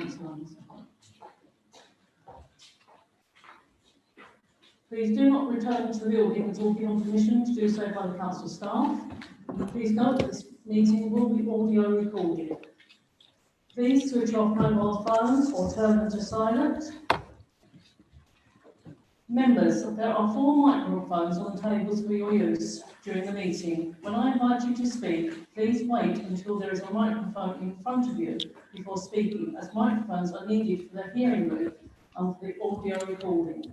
Councillor Anderson. Please do not return to the building until given permission to do so by the council staff. Please note that this meeting will be audio recorded. Please switch off mobile phones or turn them to silent. Members, there are 4 microphones on the tables for your use during the meeting. When I invite you to speak, please wait until there is a microphone in front of you before speaking, as microphones are needed for the hearing room and for the audio recording.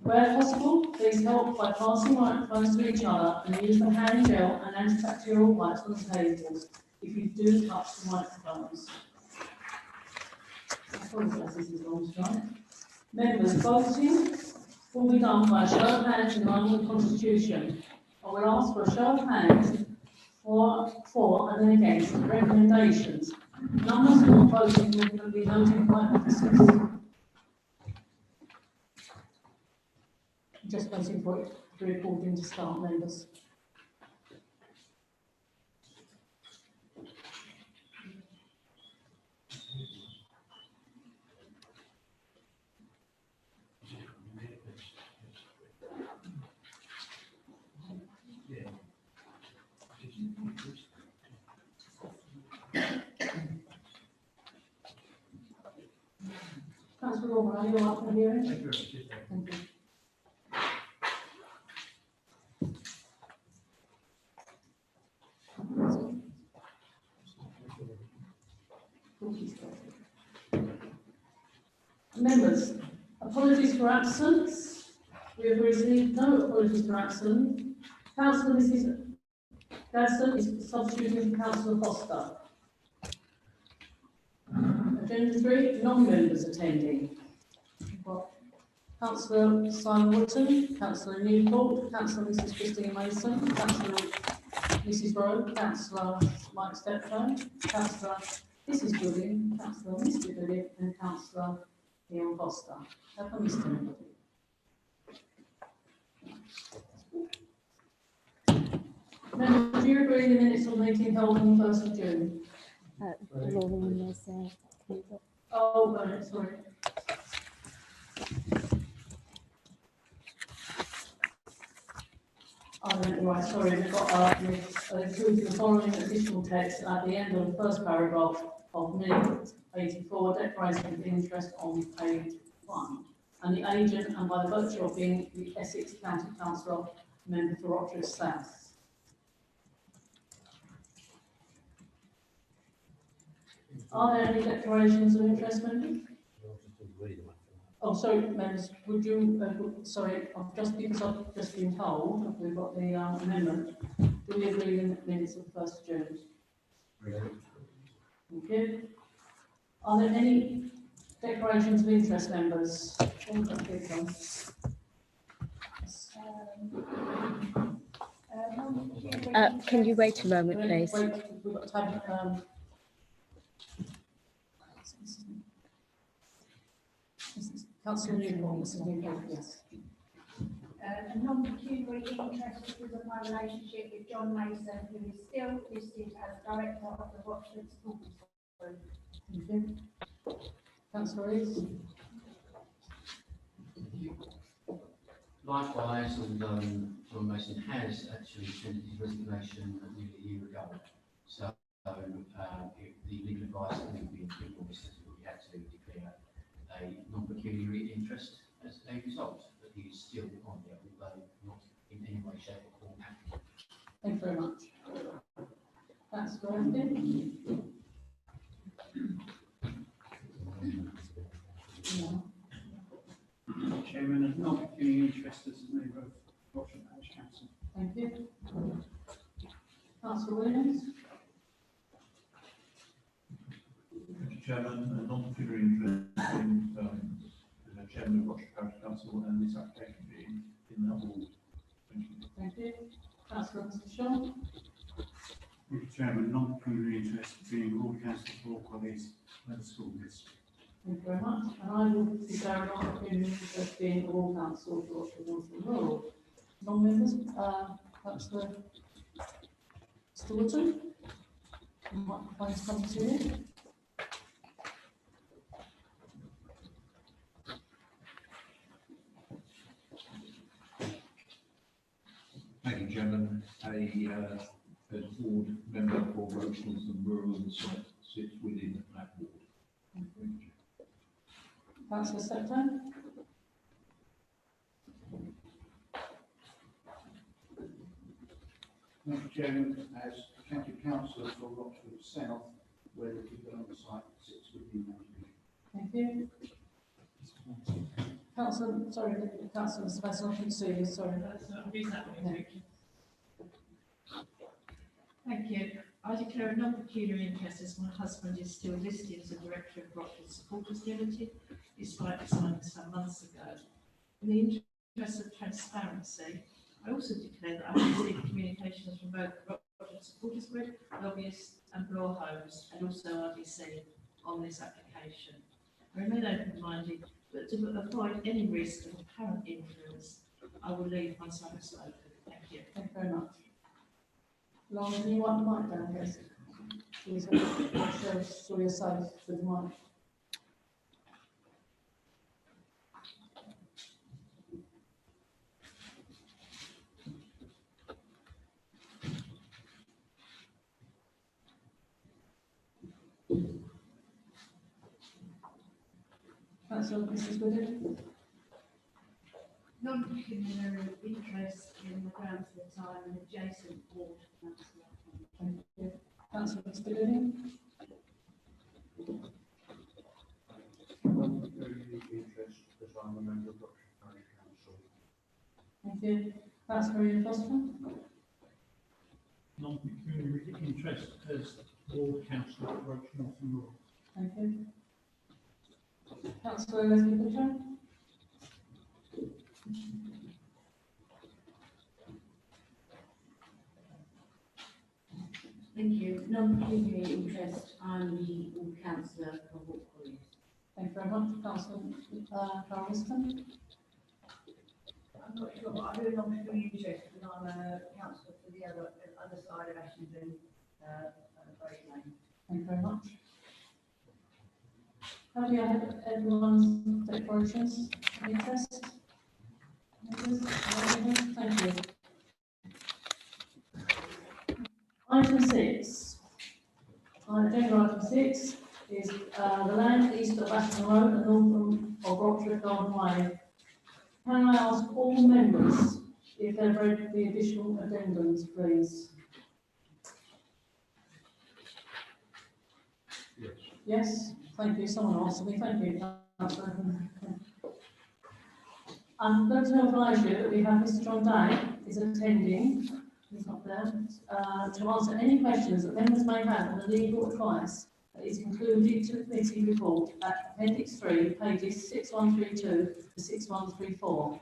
Where possible, please help by passing microphones to each other and use the hand gel and antibacterial wipes on the tables if you do touch the microphones. I apologise, this is long tonight. Members, voting will be done by a show of hands in line with the Constitution. I will ask for a show of hands for and then against recommendations. Numbers for voting will be noted by officers. Just waiting for it, the recording to start, members. Councillor Ormer, are you up for hearing? Thank you. Thank you. Members, apologies for absence. We have received no apologies for absence. Councillor Mrs. Gadsden is substituting for Councillor Foster. Agenda 3, non-members attending. Councillor Simon Wootton, Councillor Newport, Councillor Mrs. Christina Mason, Councillor Mrs. Rowe, Councillor Mike Stepford, Councillor Mrs. Gooding, Councillor Mr. Gooding, and Councillor Ian Foster. Have I missed anybody? Members, do you agree the minutes of the meeting held on the 1st of June? Oh, right, sorry. Right, sorry, we've got including the following additional text at the end of the first paragraph of minute 84, declaration of interest on page 1. And the agent, and by the virtue of being the Essex County Council member for Rochester South. Are there any declarations of interest, members? Oh, sorry, members, would you, sorry, just because I've just been told, we've got the amendment, do we agree in the minutes of the 1st of June? Thank you. Are there any declarations of interest, members? Can you wait a moment, please? We've got to have, Councillor Newport, Mrs. Newport, yes. A non-pecuniary interest because of my relationship with John Mason, who is still listed as Director of the Rochester School Group. Thank you. Councillor Rees. Likewise, although John Mason has actually tendered his resignation nearly a year ago, so the legal advice I think we had to declare a non-pecuniary interest as a result, but he is still on there, although not in any way, shape or form active. Thank you very much. That's very Chairman, of non-pecuniary interest as a member of Rochester Parish Council. Thank you. Councillor Williams. Mr. Chairman, a non-pecuniary interest in the Chairman of Rochester Parish Council and this application being in that ward. Thank you. Thank you. Councillor Mr. Shaw. Mr. Chairman, non-pecuniary interest being Ward Council for Qualities and the school district. Thank you very much. And I will declare an opportunity as being all council for Rochester Rural. Non-members, Councillor Mr. Wootton. Microphone's coming to you. a board member for Roach North and Rural and sits within that board. Councillor Secretary? Mr. Chairman, as county councillor for Rochford South, where the people on the site sits within that division. Thank you. Councillor Spacer, I can see you, sorry. Thank you. I declare a non-pecuniary interest as my husband is still listed as a director of Rochford Supporters Limited, despite resigning some months ago. In the interest of transparency, I also declare that I have received communications from both Rochford Supporters Group, lobbyists and law homes, and also RDC on this application. I remain open-minded, but to avoid any risk of apparent influence, I will leave once I have spoken. Thank you. Thank you very much. Lauren, can you want the mic down, please? Please, show you're safe with the mic. Councillor Mrs. Goodin? Non-pecuniary interest in the grounds of the time and adjacent ward. Thank you. Councillor Mr. Goodin? Interest because I'm a member of Rochford Parish Council. Thank you. Councillor Ian Foster? Non-pecuniary interest as ward councillor for Roach North and Rural. Thank you. Councillor Leslie Butcher? Thank you. Non-pecuniary interest, I'm the ward councillor for Hawke College. Thank you very much. Councillor Carol Whiston? I'm not sure, but I do a non-pecuniary interest because I'm a councillor for the other side of Ashington, Great Lane. Thank you very much. Have you had everyone's declarations of interest? Thank you. Item 6. Agenda item 6 is the land east of Ashton Road and north of Rochford Garden Way. Can I ask all members if they've read the additional addendums, please? Yes. Yes? Thank you. Someone answered me. Thank you, Councillor. I'm going to advise you that we have Mr. John Day is attending. He's not there. To answer any questions that members may have on the legal advice that is included to the committee report at Appendix 3, pages 6132 to 6134.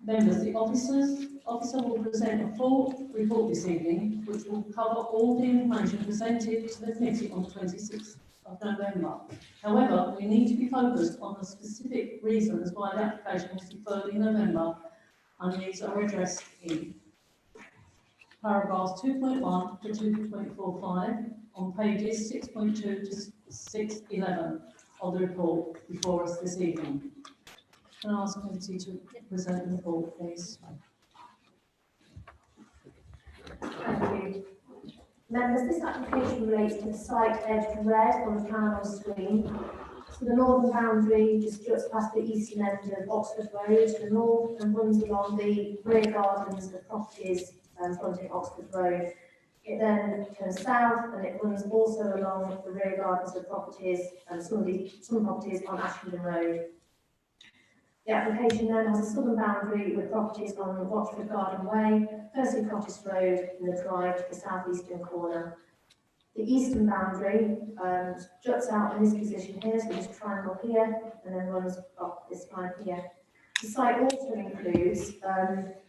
Members, the officer will present a full report this evening, which will cover all the information presented to the committee on the 26th of November. However, we need to be focused on the specific reasons why the application was deferred in November, and these are addressed in paragraphs 2.1 to 2.45 on pages 6.2 to 611 of the report before us this evening. Can I ask the committee to present the report, please? Thank you. Members, this application relates to the site edged red on the plan on screen. So the northern boundary just juts past the eastern end of Oxford Road to the north and runs along the rear gardens of properties fronting Oxford Road. It then turns south and it runs also along the rear gardens of properties and some properties on Ashington Road. The application then has a southern boundary with properties on Watford Garden Way, Percy Cottage Road and the drive to the southeastern corner. The eastern boundary juts out in this position here, so this triangle here, and then runs up this line here. The site also includes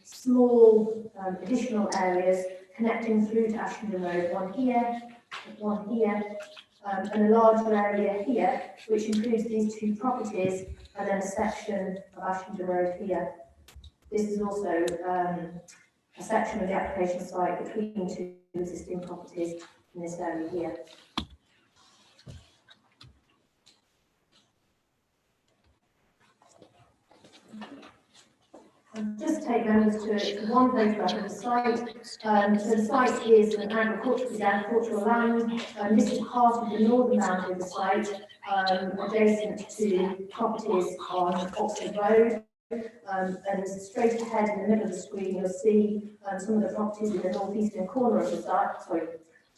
small additional areas connecting through to Ashington Road, one here, and a larger area here, which includes these two properties, and then a section of Ashington Road here. This is also a section of the application site between two existing properties in this area here. I'll just take members to one photograph of the site. So the site is an agricultural land. This is part of the northern boundary of the site, adjacent to properties on Oxford Road. And straight ahead in the middle of the screen, you'll see some of the properties in the northeastern corner of the site,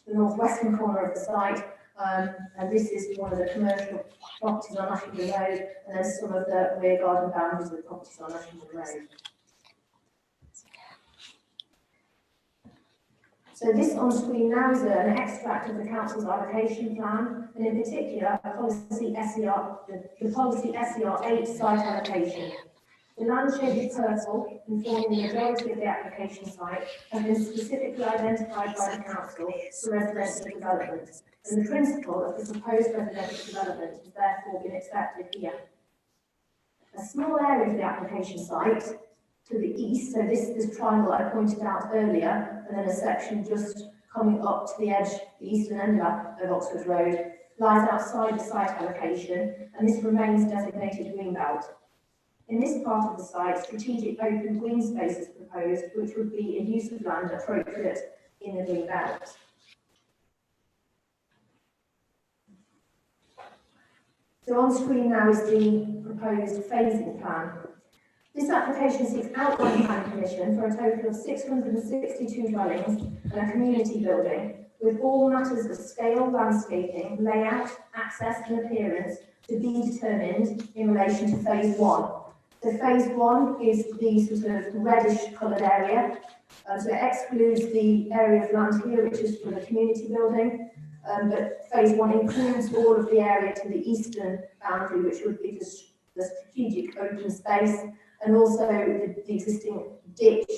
the northwestern corner of the site. And this is one of the commercial properties on Ashington Road, and then some of the rear garden boundaries of the properties on Ashington Road. So this on screen now is an extract of the council's allocation plan, and in particular, a policy SER, the policy SER 8 site allocation. The land shaded purple, informing the majority of the application site, has been specifically identified by the council for residential development, and the principle of the proposed residential development has therefore been accepted here. A small area of the application site to the east, so this triangle I pointed out earlier, and then a section just coming up to the edge, the eastern end of Oxford Road, lies outside the site allocation, and this remains designated green belt. In this part of the site, strategic open green space is proposed, which would be a use of land appropriate in the green belt. So on screen now is the proposed phasing plan. This application seeks outline planning permission for a total of 662 dwellings and a community building, with all matters of scale, landscaping, layout, access and appearance to be determined in relation to phase 1. So phase 1 is the sort of reddish coloured area, so it excludes the area of land here, which is for the community building, but phase 1 includes all of the area to the eastern boundary, which would be the strategic open space, and also the existing ditch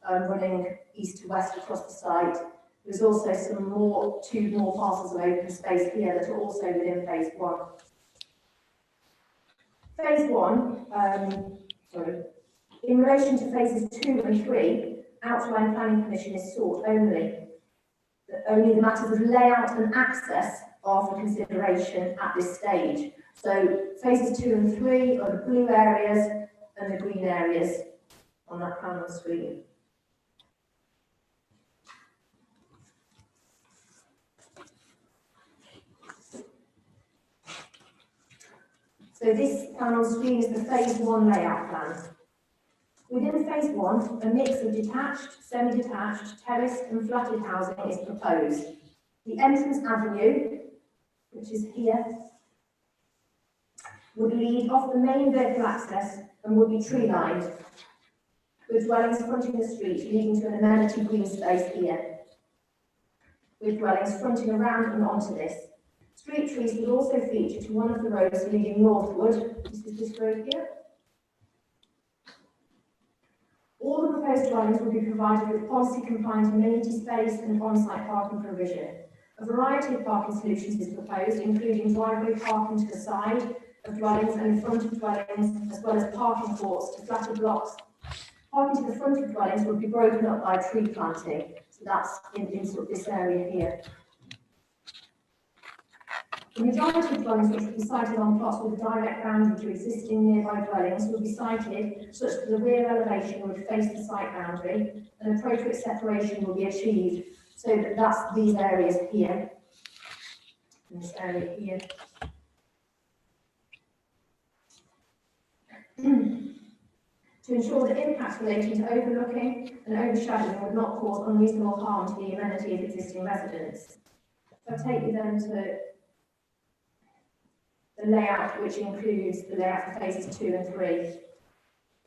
running east to west across the site. There's also two more parcels of open space here that are also within phase 1. Phase 1, in relation to phases 2 and 3, outline planning permission is sought only. Only the matters of layout and access are for consideration at this stage. So phases 2 and 3 are the blue areas and the green areas on that plan on the screen. So this plan on screen is the phase 1 layout plan. Within phase 1, a mix of detached, semi-detached, terraced and flatted housing is proposed. The entrance avenue, which is here, would lead off the main vehicle access and would be tree-lined, with dwellings fronting the street leading to an amenity green space here, with dwellings fronting around and onto this. Street trees would also feature to one of the roads leading northward. This is this road here. All the proposed dwellings will be provided with policy-compliant amenity space and on-site parking provision. A variety of parking solutions is proposed, including driveway parking to the side of dwellings and in front of dwellings, as well as parking courts to flatter blocks. Parking to the front of dwellings will be broken up by tree planting, so that's in sort of this area here. The majority of dwellings which will be sited on plots with a direct boundary to existing nearby dwellings will be sited such that the rear elevation would face the site boundary and appropriate separation will be achieved. So that's these areas here, and this area here. To ensure that impacts relating to overlooking and overshadowing would not cause unreasonable harm to the amenity of existing residents. So I'll take you then to the layout, which includes the layout for phases 2 and 3.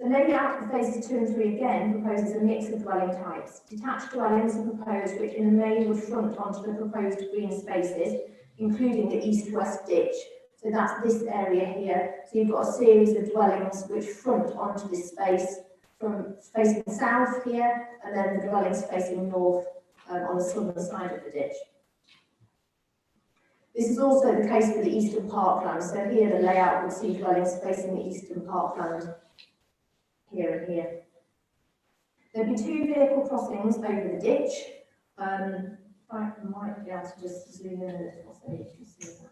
The layout for phases 2 and 3 again proposes a mix of dwelling types. Detached dwellings are proposed, which in the main would front onto the proposed green spaces, including the east-west ditch. So that's this area here. So you've got a series of dwellings which front onto this space, from facing south here, and then the dwellings facing north on the southern side of the ditch. This is also the case for the eastern parkland. So here the layout would see dwellings facing the eastern parkland, here and here. There'd be 2 vehicle crossings over the ditch. I might be able to just zoom in a little so you can see that.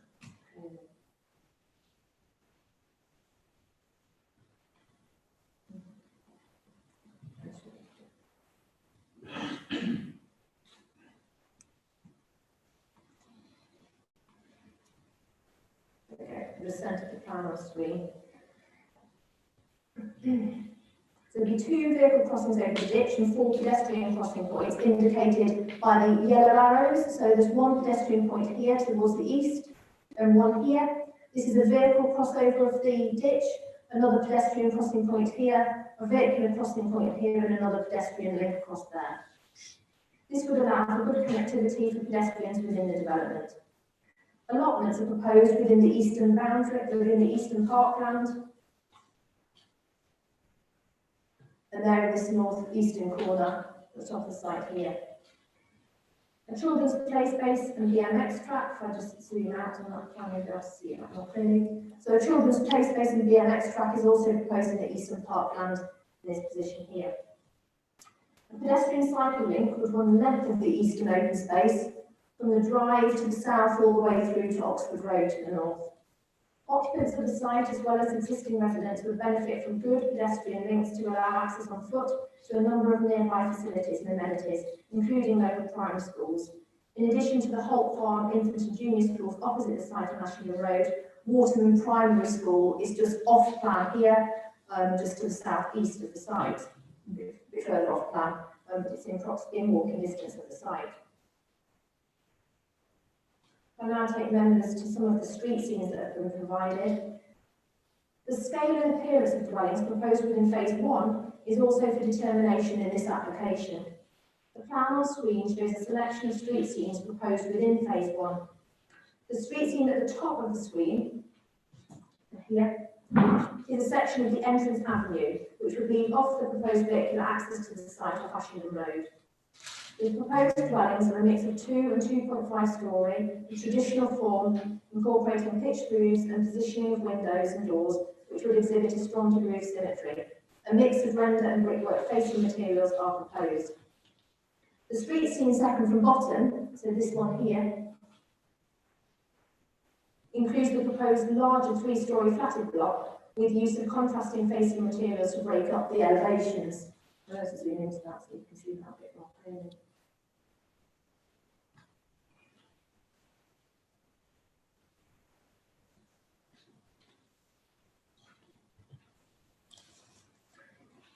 I've just sent the plan on screen. So there'll be 2 vehicle crossings over the ditch and 4 pedestrian crossing points indicated by the yellow arrows. So there's 1 pedestrian point here towards the east and 1 here. This is a vehicle crossover of the ditch, another pedestrian crossing point here, a vehicular crossing point here and another pedestrian link across there. This would allow for good connectivity for pedestrians within the development. Allotments are proposed within the eastern boundary, within the eastern parkland. And they're in this north-eastern corner at the top of the site here. A children's play space and BMX track, if I just zoom out on that plan, you'll be able to see it more clearly. So a children's play space and BMX track is also proposed in the eastern parkland in this position here. A pedestrian cycle link would run the length of the eastern open space from the drive to the south all the way through to Oxford Road to the north. Occupants of the site, as well as existing residents, would benefit from good pedestrian links to allow access on foot to a number of nearby facilities and amenities, including local primary schools. In addition to the Holt Farm Infant and Junior Schools opposite the site on Ashfield Road, Waterman Primary School is just off plan here, just to the south-east of the site, a bit further off plan, but it's in walking distance of the site. I'll now take members to some of the street scenes that have been provided. The scale and appearance of dwellings proposed within phase 1 is also for determination in this application. The plan on screen shows a selection of street scenes proposed within phase 1. The street scene at the top of the screen, here, is a section of the entrance avenue, which would lead off the proposed vehicular access to the site of Ashfield Road. The proposed dwellings are a mix of 2 and 2.5 storey, the traditional form, incorporating pitched roofs and positioning of windows and doors, which would exhibit a strong degree of symmetry. A mix of render and brickwork facing materials are proposed. The street scene second from bottom, so this one here, includes the proposed larger 3-storey flatted block with use of contrasting facing materials to break up the elevations. Let's zoom into that so you can see that a bit more clearly.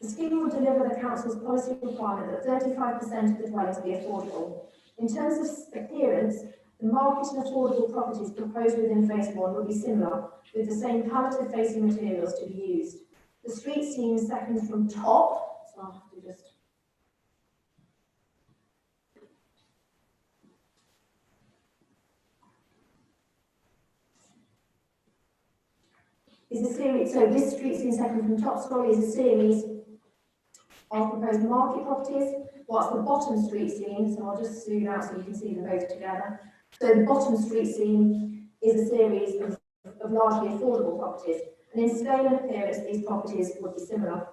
The scheme will deliver the Council's policy requirement that 35% of the dwellings be affordable. In terms of appearance, the market and affordable properties proposed within phase 1 will be similar, with the same palette of facing materials to be used. The street scene second from top, so I'll have to just is a series, so this street scene second from top story is a series of proposed market properties, whilst the bottom street scene, so I'll just zoom out so you can see them both together. So the bottom street scene is a series of largely affordable properties, and in scale and appearance these properties would be similar.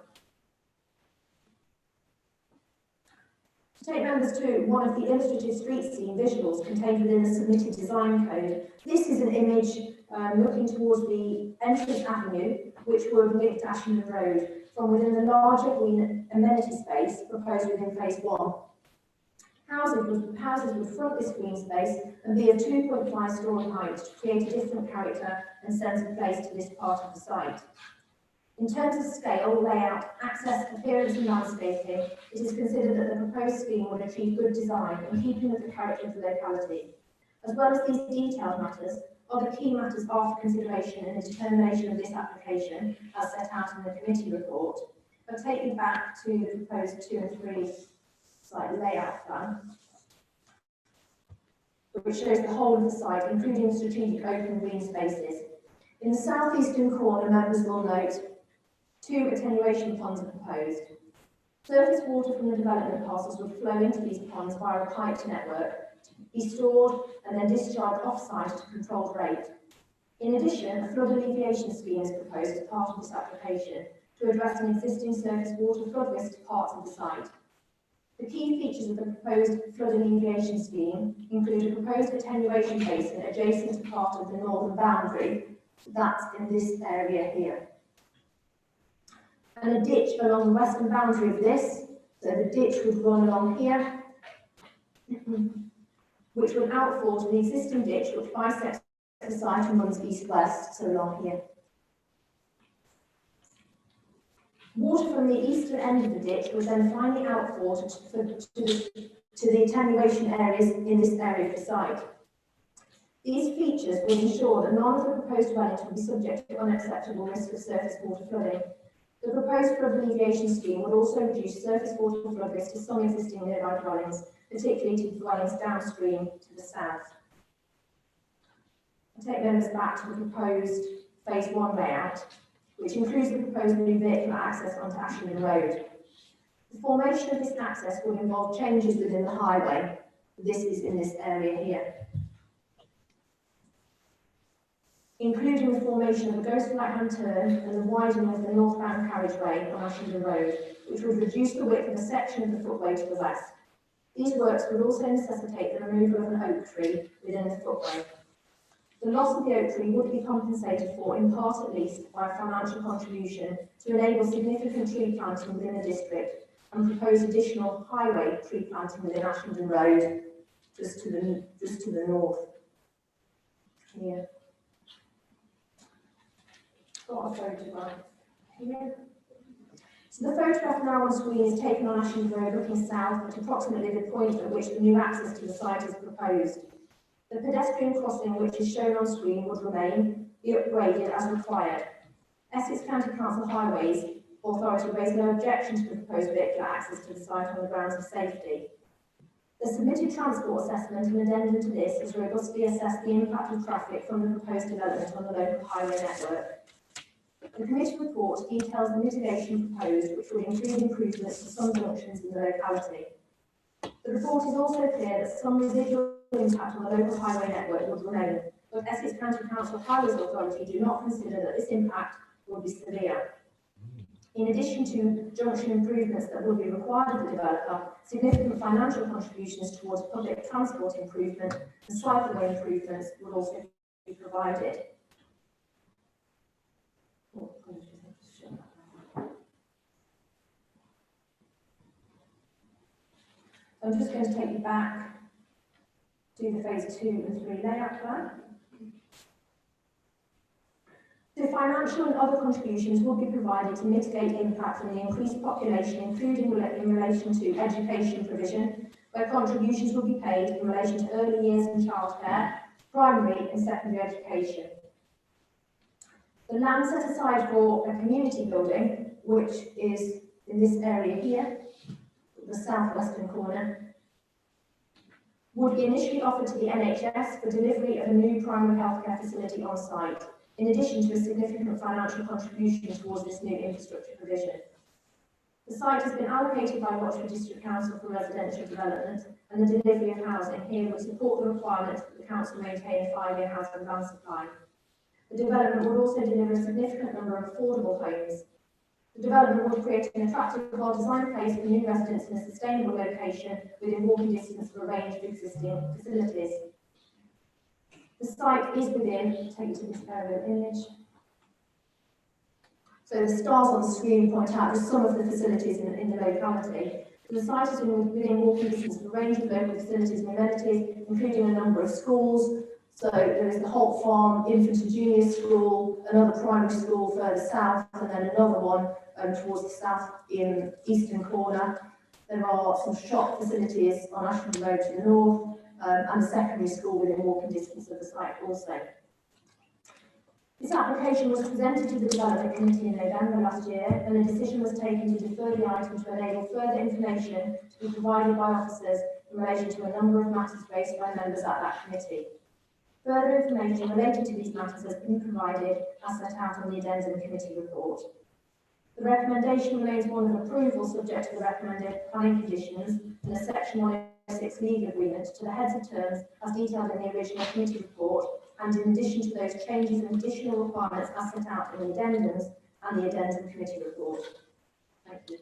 To take members to one of the illustrative street scene visuals contained within the submitted design code, this is an image looking towards the entrance avenue, which would link to Ashfield Road, from within the larger green amenity space proposed within phase 1. Houses would front this green space and be of 2.5 storey height to create a different character and sense of place to this part of the site. In terms of scale, layout, access, appearance and landscaping, it is considered that the proposed scheme would achieve good design in keeping with the character of the locality. As well as these detailed matters, other key matters are for consideration in the determination of this application, as set out in the committee report. I'll take you back to the proposed 2 and 3 site layout plan, which shows the whole of the site, including the strategic open green spaces. In the southeastern corner, members will note 2 attenuation ponds are proposed. Surface water from the development parcels would flow into these ponds via a piped network, be stored and then discharged off-site at a controlled rate. In addition, a flood alleviation scheme is proposed as part of this application to address an existing surface water flood risk to parts of the site. The key features of the proposed flood alleviation scheme include a proposed attenuation basin adjacent to part of the northern boundary, that's in this area here, and a ditch along the western boundary of this, so the ditch would run along here, which would outfall to the existing ditch which bisects the site and runs east-west, so along here. Water from the eastern end of the ditch was then finally outfought to the attenuation areas in this area of the site. These features will ensure that none of the proposed dwellings will be subject to unacceptable risk of surface water flooding. The proposed flood remediation scheme would also reduce surface water flood risk to some existing nearby dwellings, particularly to dwellings downstream to the south. I'll take members back to the proposed phase 1 layout, which includes the proposed new vehicular access onto Ashenden Road. The formation of this access will involve changes within the highway. This is in this area here, including the formation of a ghost right-hand turn and the widening of the northbound carriageway on Ashenden Road, which would reduce the width of a section of the footway to the west. These works would also necessitate the removal of an oak tree within the footway. The loss of the oak tree would be compensated for, in part at least, by a financial contribution to enable significant tree planting within the district and propose additional highway tree planting within Ashenden Road, just to the north. Here. Got a photograph here. So the photograph now on screen is taken on Ashenden Road looking south at approximately the point at which the new access to the site is proposed. The pedestrian crossing, which is shown on screen, would remain, be upgraded as required. Essex County Council Highways Authority raised no objection to the proposed vehicular access to the site on the grounds of safety. The submitted transport assessment and addendum to this has robustly assessed the impact of traffic from the proposed development on the local highway network. The committee report details the mitigation proposed, which would include improvements to some junctions in the locality. The report is also clear that some residual impact on the local highway network would remain, but Essex County Council Highways Authority do not consider that this impact would be severe. In addition to junction improvements that will be required of the developer, significant financial contributions towards public transport improvement and cycleway improvements will also be provided. I'm just going to take you back to the phase 2 and 3 layout plan. The financial and other contributions will be provided to mitigate impact from the increased population, including in relation to education provision, where contributions will be paid in relation to early years and childcare, primary and secondary education. The land set aside for a community building, which is in this area here, the southwestern corner, would be initially offered to the NHS for delivery of a new primary healthcare facility on site, in addition to a significant financial contribution towards this new infrastructure provision. The site has been allocated by Rochford District Council for residential development, and the delivery of housing here would support the requirement that the council maintain a 5-year housing land supply. The development would also deliver a significant number of affordable homes. The development would create an attractive, well-designed place for new residents in a sustainable location within walking distance of a range of existing facilities. The site is within, take you to this aerial image. So the stars on the screen point out just some of the facilities in the locality. So the site is within walking distance of a range of local facilities and amenities, including a number of schools. So there is the Holt Farm Infant and Junior School, another primary school further south, and then another one towards the south in eastern corner. There are some shop facilities on Ashenden Road to the north, and a secondary school within walking distance of the site also. This application was presented to the Development Committee in November last year, and a decision was taken to defer the item to enable further information to be provided by officers in relation to a number of matters raised by members at that committee. Further information related to these matters has been provided as set out on the addendum committee report. The recommendation remains one of approval subject to the recommended planning conditions and a Section 106 legal agreement to the heads of terms as detailed in the original committee report, and in addition to those changes and additional requirements as set out in the addendums and the addendum committee report. Thank you.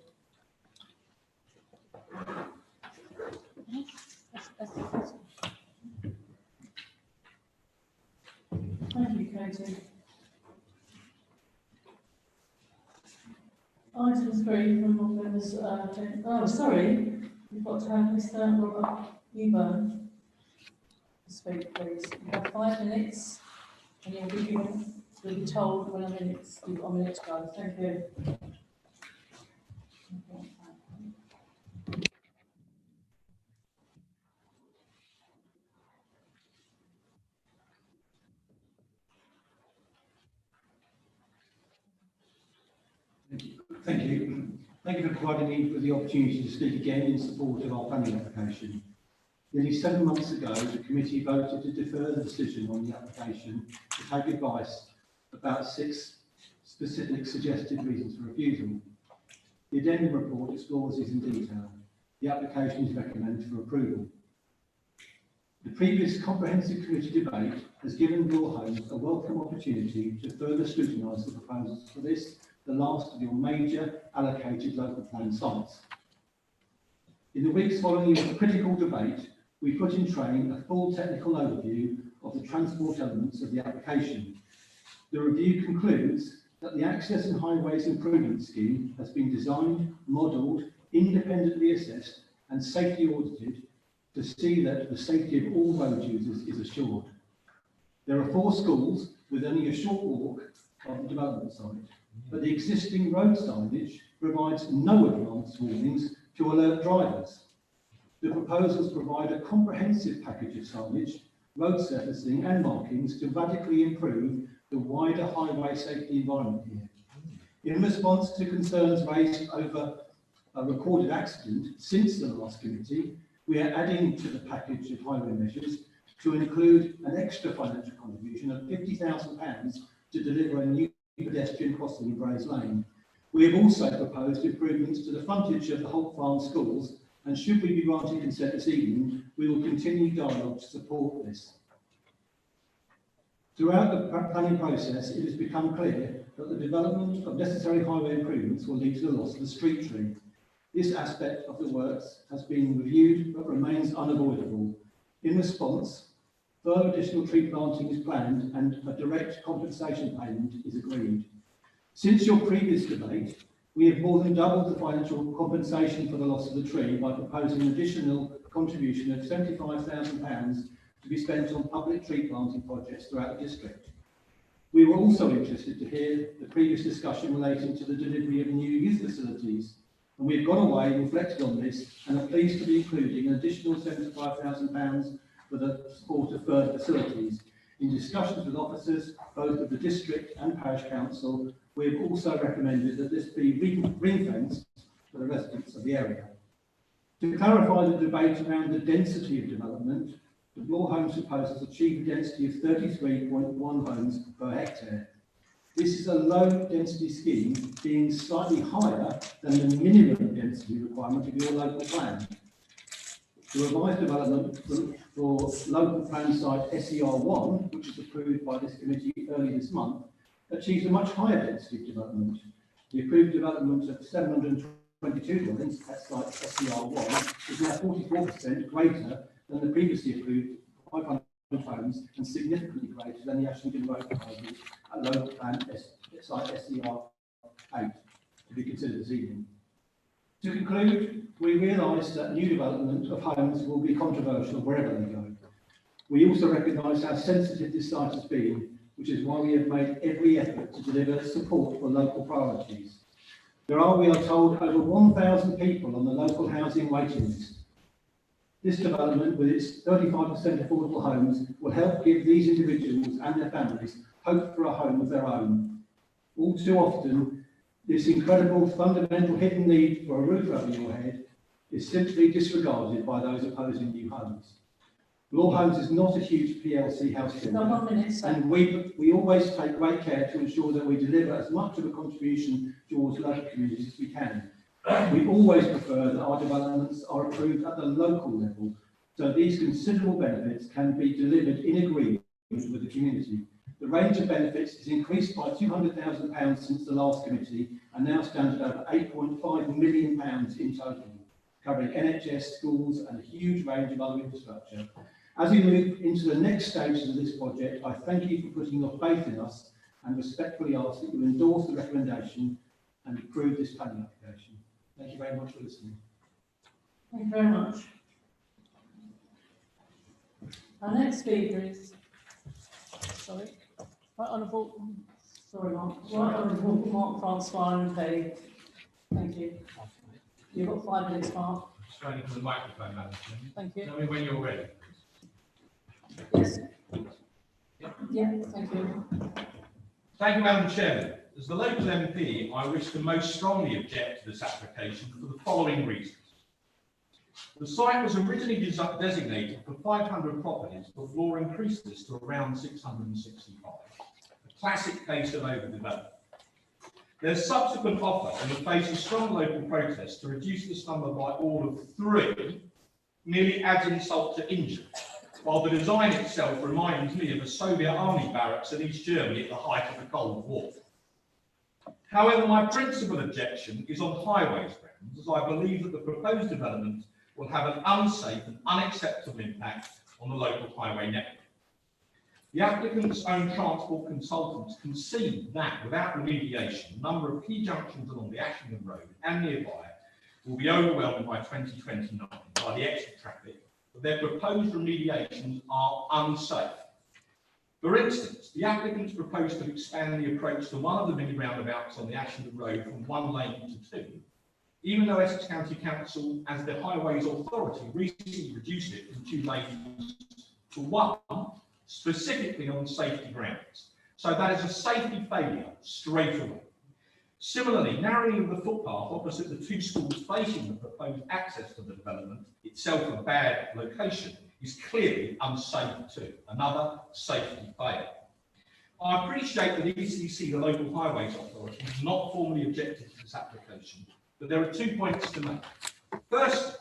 Thank you, Katie. Item 3 from what members, oh, sorry, we've got to have Mr. Robert Newburn to speak, please. You have 5 minutes. And you'll be told when you've got a minute to go. Thank you. Thank you. Thank you for providing me with the opportunity to speak again in support of our planning application. Nearly 7 months ago, the committee voted to defer the decision on the application to take advice about 6 specific suggested reasons for refusal. The addendum report explores these in detail. The application is recommended for approval. The previous comprehensive committee debate has given Law Homes a welcome opportunity to further scrutinise the proposals for this, the last of your major allocated local plan sites. In the weeks following the critical debate, we put in train a full technical overview of the transport elements of the application. The review concludes that the Access and Highways Improvement Scheme has been designed, modelled, independently assessed and safety audited to see that the safety of all road users is assured. There are 4 schools with only a short walk of the development site, but the existing road signage provides no advance warnings to alert drivers. The proposals provide a comprehensive package of signage, road surfacing and markings to radically improve the wider highway safety environment here. In response to concerns raised over a recorded accident since the last committee, we are adding to the package of highway measures to include an extra financial contribution of £50,000 to deliver a new pedestrian crossing in Brays Lane. We have also proposed improvements to the frontage of the Holt Farm schools, and should we be granted consent this evening, we will continue dialogue to support this. Throughout the planning process, it has become clear that the development of necessary highway improvements will lead to the loss of the street tree. This aspect of the works has been reviewed but remains unavoidable. In response, further additional tree planting is planned and a direct compensation payment is agreed. Since your previous debate, we have more than doubled the financial compensation for the loss of the tree by proposing an additional contribution of £75,000 to be spent on public tree planting projects throughout the district. We were also interested to hear the previous discussion relating to the delivery of new youth facilities, and we've gone away and reflected on this and are pleased to be including an additional £75,000 for the support of further facilities. In discussions with officers, both of the district and parish council, we have also recommended that this be ring-fenced for the residents of the area. To clarify the debate around the density of development, the Law Homes proposals achieve a density of 33.1 homes per hectare. This is a low density scheme, being slightly higher than the minimum density requirement of your local plan. The revised development for local plan site SER1, which was approved by this committee early this month, achieves a much higher density of development. The approved development of 722 dwellings at site SER1 is now 44% greater than the previously approved 500 homes and significantly greater than the Ashington Road proposal at local plan site SER8 to be considered this evening. To conclude, we realise that new development of homes will be controversial wherever they go. We also recognise how sensitive this site has been, which is why we have made every effort to deliver support for local priorities. There are, we are told, over 1,000 people on the local housing waiting list. This development, with its 35% affordable homes, will help give these individuals and their families hope for a home of their own. All too often, this incredible fundamental hidden need for a roof over your head is simply disregarded by those opposing new homes. Law Homes is not a huge PLC house builder, and we always take great care to ensure that we deliver as much of a contribution towards local communities as we can. We always prefer that our developments are approved at the local level, so these considerable benefits can be delivered in agreement with the community. The range of benefits is increased by £200,000 since the last committee and now stands at over £8.5 million in total, covering NHS, schools and a huge range of other infrastructure. As we move into the next stages of this project, I thank you for putting your faith in us and respectfully ask that you endorse the recommendation and approve this planning application. Thank you very much for listening. Thank you very much. Our next speaker is, Right Honourable, sorry Mark, Right Honourable Mark Francois MP. Thank you. You've got 5 minutes, Mark. Straight into the microphone, Madam Chairman. Thank you. Tell me when you're ready. Yes. Yeah, thank you. Thank you, Madam Chairman. As the local MP, I wish to most strongly object to this application for the following reasons. The site was originally designated for 500 properties, but law increased this to around 665. A classic case of overdevelopment. Their subsequent offer, in the face of strong local protest, to reduce this number by all of 3 merely adds insult to injury, while the design itself reminds me of a Soviet army barracks in East Germany at the height of the Cold War. However, my principal objection is on highways grounds, as I believe that the proposed development will have an unsafe and unacceptable impact on the local highway network. The applicant's own transport consultants concede that without remediation, the number of key junctions along the Ashington Road and nearby will be overwhelmed by 2029 by the extra traffic, but their proposed remediations are unsafe. For instance, the applicants propose to expand the approach to one of the mini roundabouts on the Ashington Road from 1 lane to 2, even though Essex County Council, as the Highways Authority, recently reduced it from 2 lanes to 1, specifically on safety grounds. So that is a safety failure straight away. Similarly, narrowing of the footpath opposite the 2 schools facing the proposed access to the development, itself a bad location, is clearly unsafe too. Another safety failure. I appreciate that ECC, the local highways authority, has not formally objected to this application, but there are 2 points to make. First,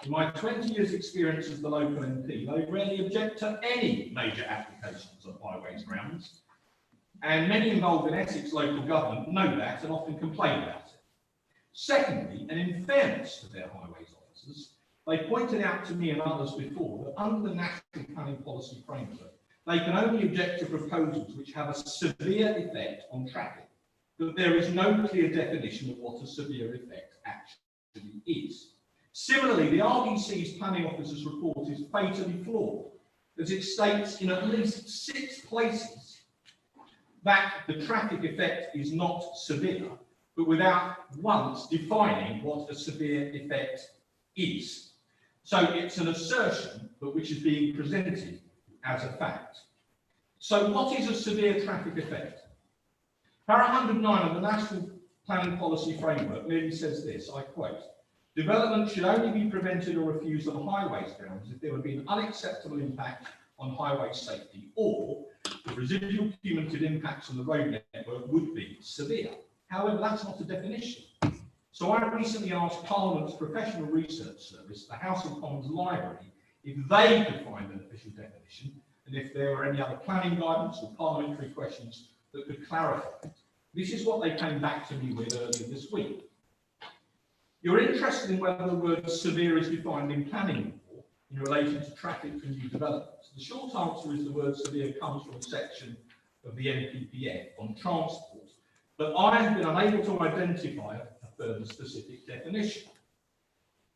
in my 20 years experience as the local MP, they rarely object to any major applications on highways grounds, and many involved in Essex local government know that and often complain about it. Secondly, and in fairness to their highways officers, they pointed out to me and others before that under the National Planning Policy Framework, they can only object to proposals which have a severe effect on traffic, but there is no clear definition of what a severe effect actually is. Similarly, the RDC's planning officer's report is fatally flawed, as it states in at least 6 places that the traffic effect is not severe, but without once defining what a severe effect is. So it's an assertion, but which is being presented as a fact. So what is a severe traffic effect? Para 109 of the National Planning Policy Framework merely says this, I quote, "Development should only be prevented or refused on highways grounds if there would be an unacceptable impact on highway safety or the residual cumulative impacts on the road network would be severe." However, that's not a definition. So I recently asked Parliament's Professional Research Service, the House of Commons Library, if they could find an official definition and if there were any other planning guidance or parliamentary questions that could clarify it. This is what they came back to me with earlier this week. You're interested in whether the word severe is defined in planning law in relation to traffic and new developments. The short answer is the word severe comes from a section of the NPPF on transport, but I have been unable to identify a further specific definition.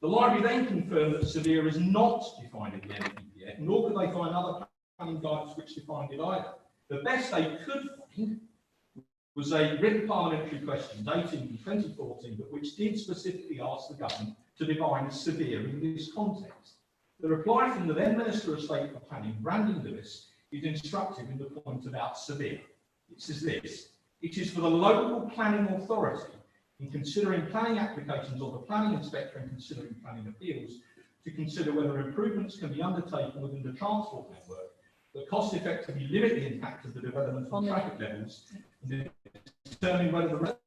The library then confirmed that severe is not defined in the NPPF, nor could they find other planning guidance which defined it either. The best they could find was a written parliamentary question dated in 2014, but which did specifically ask the government to define severe in this context. The reply from the then Minister of State for Planning, Brandon Lewis, is instructive in the point about severe. It says this: "It is for the local planning authority, in considering planning applications or the planning inspector in considering planning appeals, to consider whether improvements can be undertaken within the transport network that cost effectively limit the impact of the development on traffic levels and determine whether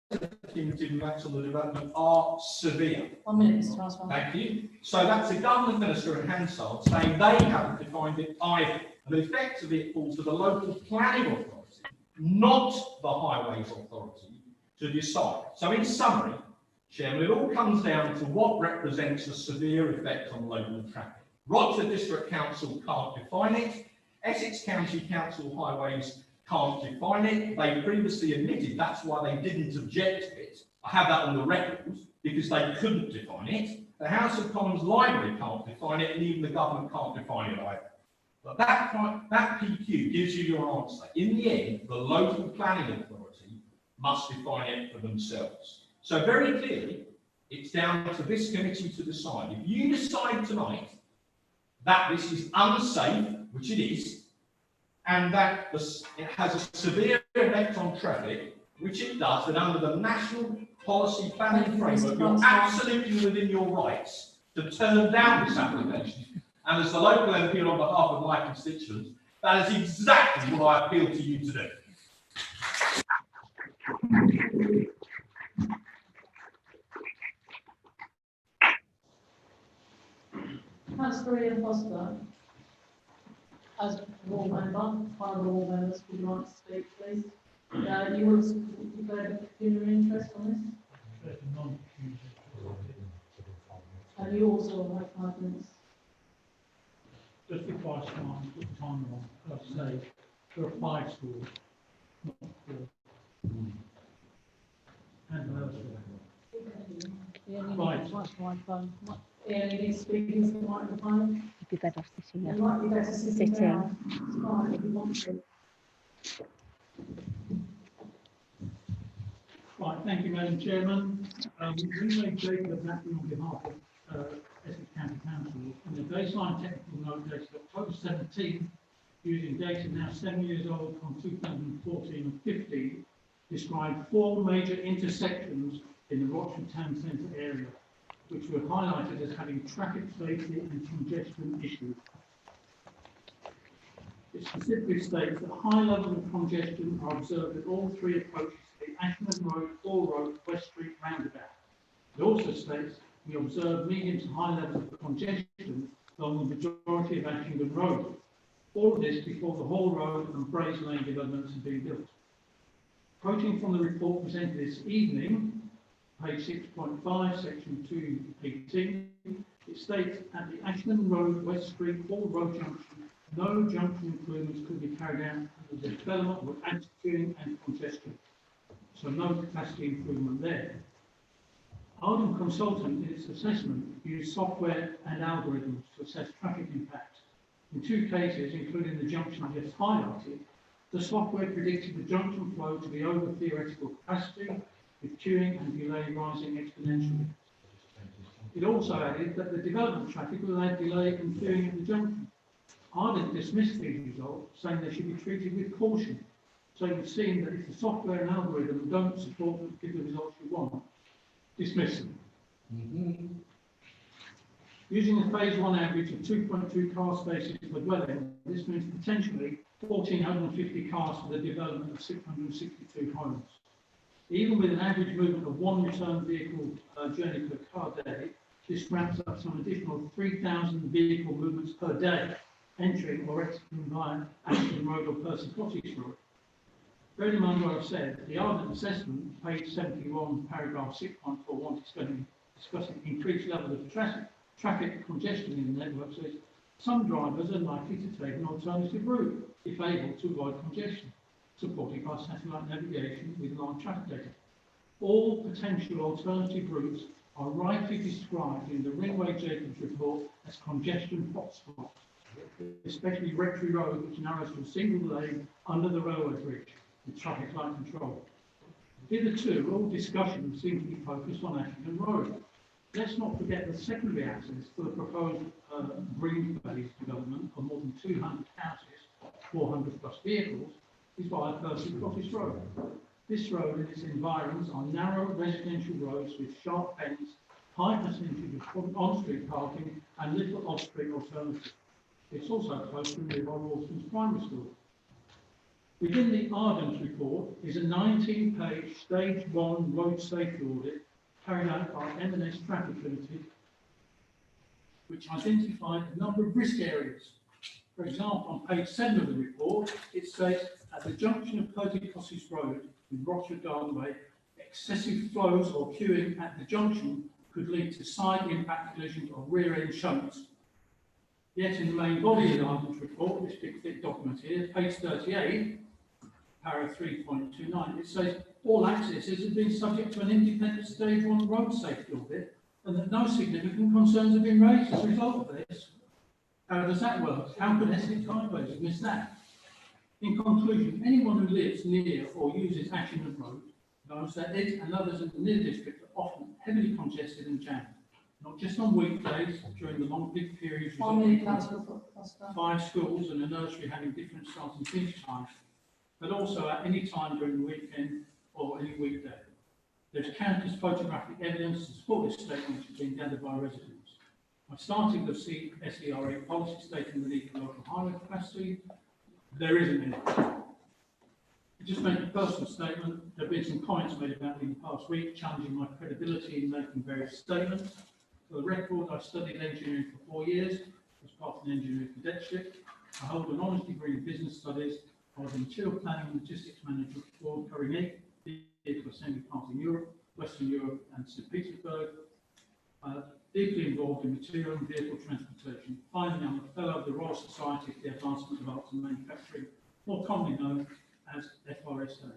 the cumulative impacts on the development are severe." 1 minute, Mr. Francois. Thank you. So that's the government minister in Hansard saying they haven't defined it either. And effectively it falls to the local planning authority, not the highways authority, to decide. So in summary, Chairman, it all comes down to what represents a severe effect on local traffic. Rochester District Council can't define it. Essex County Council Highways can't define it. They previously admitted that's why they didn't object to it. I have that on the record because they couldn't define it. The House of Commons Library can't define it, and even the government can't define it either. But that PQ gives you your answer. In the end, the local planning authority must define it for themselves. So very clearly, it's down to this committee to decide. If you decide tonight that this is unsafe, which it is, and that it has a severe effect on traffic, which it does, then under the national policy planning framework, you're absolutely within your rights to turn down this application. And as the local MP on behalf of my constituents, that is exactly what I appeal to you to do. Councillor Ian Foster, as ward member, one of the ward members, would you like to speak, please? You will declare pecuniary interest on this? And you also will make 5 minutes. Just before I start, put the time on, I'll say there are 5 schools, not 4. And You only need one microphone. You only need to speak into the microphone. You'd be better off sitting It there. might be better sitting down. It's fine if you want to. right, thank you, Madam Chairman. Remediation Jacob acting on behalf of Essex County Council, and the baseline technical note dated October 17th, using data now 7 years old from 2014 and 15, described 4 major intersections in the Rochford Town Centre area, which were highlighted as having traffic safety and congestion issues. It specifically states that high levels of congestion are observed at all 3 approaches to the Ashland Road, Hall Road, West Street roundabout. It also states we observe medium to high levels of congestion along the majority of Ashland Road. All of this before the Hall Road and Braes Lane developments have been built. Quoting from the report presented this evening, page 6.5, section 218, it states at the Ashland Road, West Street, Hall Road junction, no junction improvements could be carried out as the development would add to queuing and congestion. So no capacity improvement there. Ardent Consultant, in its assessment, used software and algorithms to assess traffic impact. In 2 cases, including the junction I just highlighted, the software predicted the junction flow to be over theoretical capacity, with queuing and delay rising exponentially. It also added that the development traffic will add delay and queuing at the junction. Ardent dismissed these results, saying they should be treated with caution. So it would seem that if the software and algorithm don't support and give the results you want, dismiss them. Using a phase 1 average of 2.2 car spaces per dwelling, this means potentially 1,450 cars for the development of 662 homes. Even with an average movement of 1 return vehicle journey per car day, this ramps up some additional 3,000 vehicle movements per day, entering or exiting via Ashton Road or Percy Cottage Road. Bearing in mind what I've said, the Ardent assessment, page 71, paragraph 6.41, discussing increased levels of traffic congestion in the network, says some drivers are likely to take an alternative route if able to avoid congestion, supported by satellite navigation with live traffic data. All potential alternative routes are rightly described in the Ringway Jacobs report as congestion hotspots, especially Rectory Road, which narrows to a single lane under the railway bridge with traffic light control. Hitherto, all discussions seem to be focused on Ashton Road. Let's not forget the secondary access for the proposed green phase development of more than 200 houses, 400 plus vehicles, is via Percy Cottage Road. This road and its environs are narrow residential roads with sharp bends, high percentage of on-street parking and little off-street alternative. It's also close to nearby Rawson's primary school. Within the Ardent report is a 19-page stage 1 road safety audit carried out by M&S Traffic Limited, which identified a number of risk areas. For example, on page 7 of the report, it says at the junction of Percy Cottage Road with Rochford Garden Way, excessive flows or queuing at the junction could lead to side impact collisions or rear end shunts. Yet in the main body of the Ardent report, this big thick document here, page 38, paragraph 3.29, it says all accesses have been subject to an independent stage 1 road safety audit and that no significant concerns have been raised as a result of this. How does that work? How could Essex Highways have missed that? In conclusion, anyone who lives near or uses Ashington Road knows that it and others in the near district are often heavily congested and jammed, not just on weekdays during the long peak periods, Finally, resulting Councillor Foster. in 5 schools and a nursery having different start and finish times, but also at any time during the weekend or any weekday. There's countless photographic evidence to support this statement which has been gathered by residents. I started with SERA policy stating the need for local highway capacity. There isn't any. I just make a personal statement. There have been some comments made about me in the past week, challenging my credibility in making various statements. For the record, I studied engineering for 4 years as part of an engineering cadetship. I hold an honours degree in business studies. I was a material planning and logistics manager for covering 8 vehicle assembly plants in Europe, Western Europe and St. Petersburg. Deeply involved in material and vehicle transportation. Finally, I'm a fellow of the Royal Society for the Advancement of Arts and Manufacturing, more commonly known as FRSA.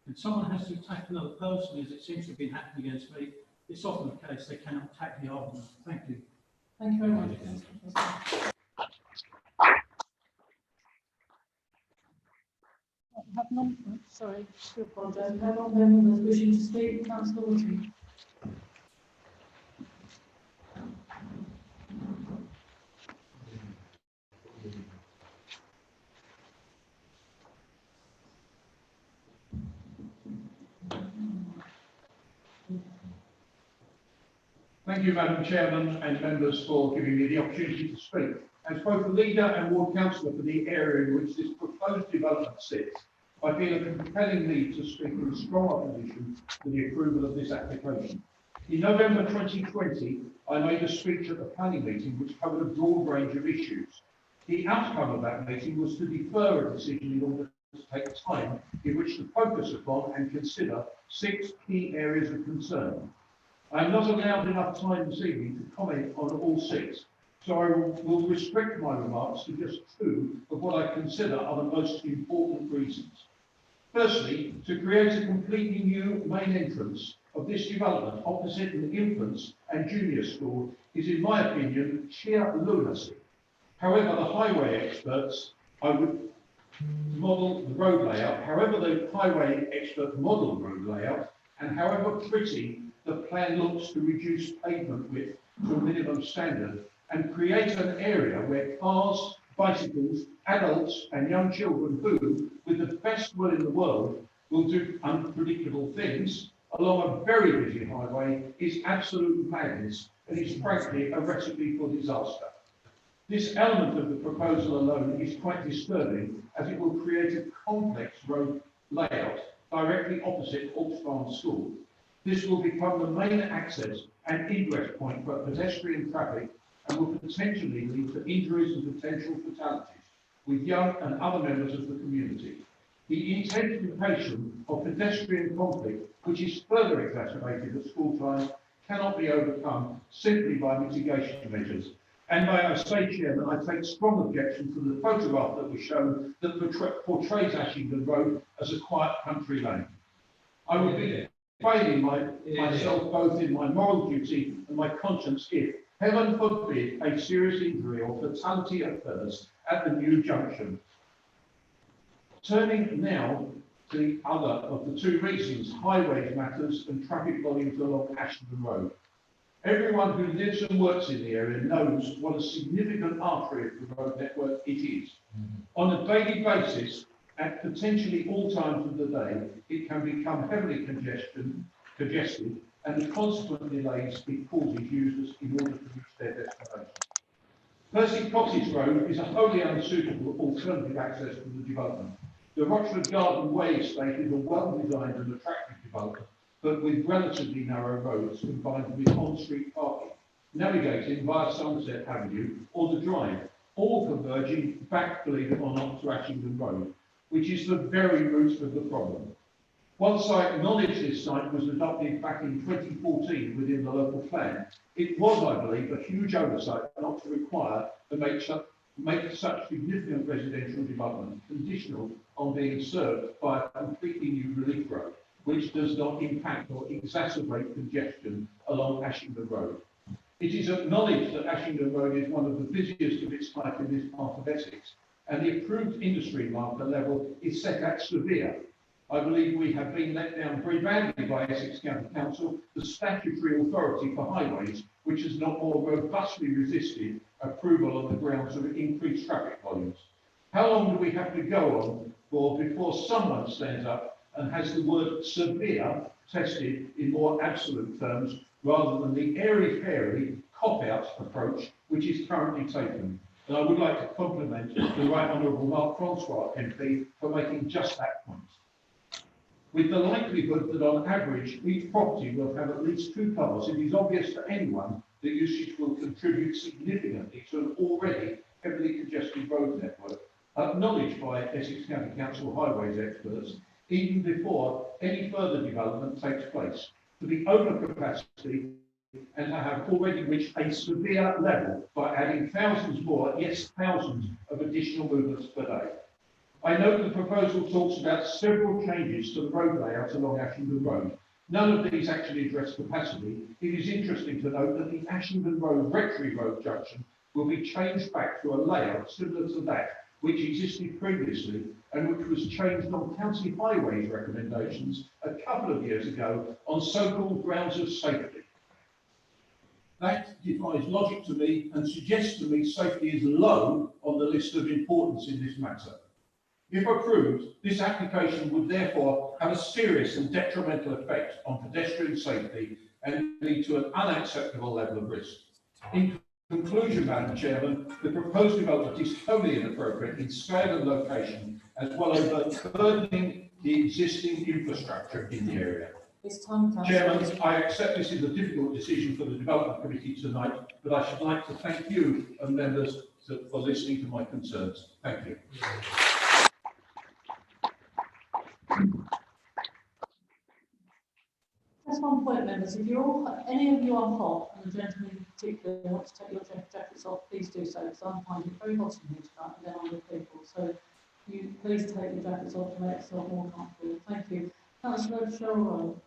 When someone has to attack another person, as it seems to have been happening against me, it's often the case they cannot attack the argument. Thank you. Thank you very much, Councillor Foster. Have none, sorry, I do apologise. Have not members wishing to speak, Councillor Woodley. Thank you, Madam Chairman and members, for giving me the opportunity to speak. As both a leader and ward councillor for the area in which this proposed development sits, I feel a compelling need to speak in strong opposition to the approval of this application. In November 2020, I made a speech at the planning meeting which covered a broad range of issues. The outcome of that meeting was to defer a decision in order to take time in which to focus upon and consider 6 key areas of concern. I am not allowed enough time this evening to comment on all 6, so I will restrict my remarks to just 2 of what I consider are the most important reasons. Firstly, to create a completely new main entrance of this development opposite an infants and junior school is, in my opinion, sheer lunacy. However, the highway experts, I would model the road layout, however the highway expert model the road layout, and however pretty the plan looks to reduce pavement width to a minimum standard and create an area where cars, bicycles, adults and young children who, with the best will in the world, will do unpredictable things along a very busy highway is absolute madness and is frankly a recipe for disaster. This element of the proposal alone is quite disturbing as it will create a complex road layout directly opposite Hawks Farm School. This will become the main access and egress point for pedestrian traffic and will potentially lead to injuries and potential fatalities with young and other members of the community. The intensification of pedestrian conflict, which is further exacerbated at school times, cannot be overcome simply by mitigation measures. And may I say, Chairman, I take strong objection to the photograph that was shown that portrays Ashington Road as a quiet country lane. I would be failing myself both in my moral duty and my conscience if, heaven forbid, a serious injury or fatality occurs at the new junction. Turning now to the other of the 2 reasons, highways matters and traffic volumes along Ashington Road. Everyone who lives and works in the area knows what a significant artery of the road network it is. On a daily basis, at potentially all times of the day, it can become heavily congested, and the consequent delays it causes users in order to reach their destination. Percy Cottage Road is a wholly unsuitable alternative access to the development. The Rochford Garden Way estate is a well-designed and attractive development, but with relatively narrow roads combined with on-street parking, navigating via Somerset Avenue or the Drive, all converging back, believe it or not, to Ashington Road, which is the very root of the problem. Once I acknowledge this site was adopted back in 2014 within the local plan, it was, I believe, a huge oversight not to require to make such significant residential development conditional on being served by a completely new relief road, which does not impact or exacerbate congestion along Ashington Road. It is acknowledged that Ashington Road is one of the busiest of its type in this part of Essex, and the approved industry marker level is set at severe. I believe we have been let down very badly by Essex County Council, the statutory authority for highways, which has not more robustly resisted approval on the grounds of increased traffic volumes. How long do we have to go on for before someone stands up and has the word severe tested in more absolute terms, rather than the airy-fairy cop-out approach which is currently taken? And I would like to compliment the Right Honourable Mark Francois MP for making just that point. With the likelihood that on average each property will have at least 2 cars, it is obvious to anyone that usage will contribute significantly to an already heavily congested road network, acknowledged by Essex County Council highways experts, even before any further development takes place. To be over capacity and to have already reached a severe level by adding thousands more, yes, thousands of additional movements per day. I know the proposal talks about several changes to the road layout along Ashington Road. None of these actually address capacity. It is interesting to note that the Ashington Road Rectory Road junction will be changed back to a layout similar to that which existed previously and which was changed on County Highways recommendations a couple of years ago on so-called grounds of safety. That defies logic to me and suggests to me safety is low on the list of importance in this matter. If approved, this application would therefore have a serious and detrimental effect on pedestrian safety and lead to an unacceptable level of risk. In conclusion, Madam Chairman, the proposed development is totally inappropriate in scale and location, as well as burdening the existing infrastructure in the area. It's time, Chairman, I accept this is a difficult decision for the Development Committee tonight, but I should like to thank you and members for listening to my concerns. Thank you. That's one point, members. If you're all, any of you are hot, and the gentleman in particular wants to take your jackets off, please do so, because I'm finding it very hot in here tonight, and then I'm with people. So you please take your jackets off to make yourself more comfortable. Thank you. Councillor Cheryl Rowe.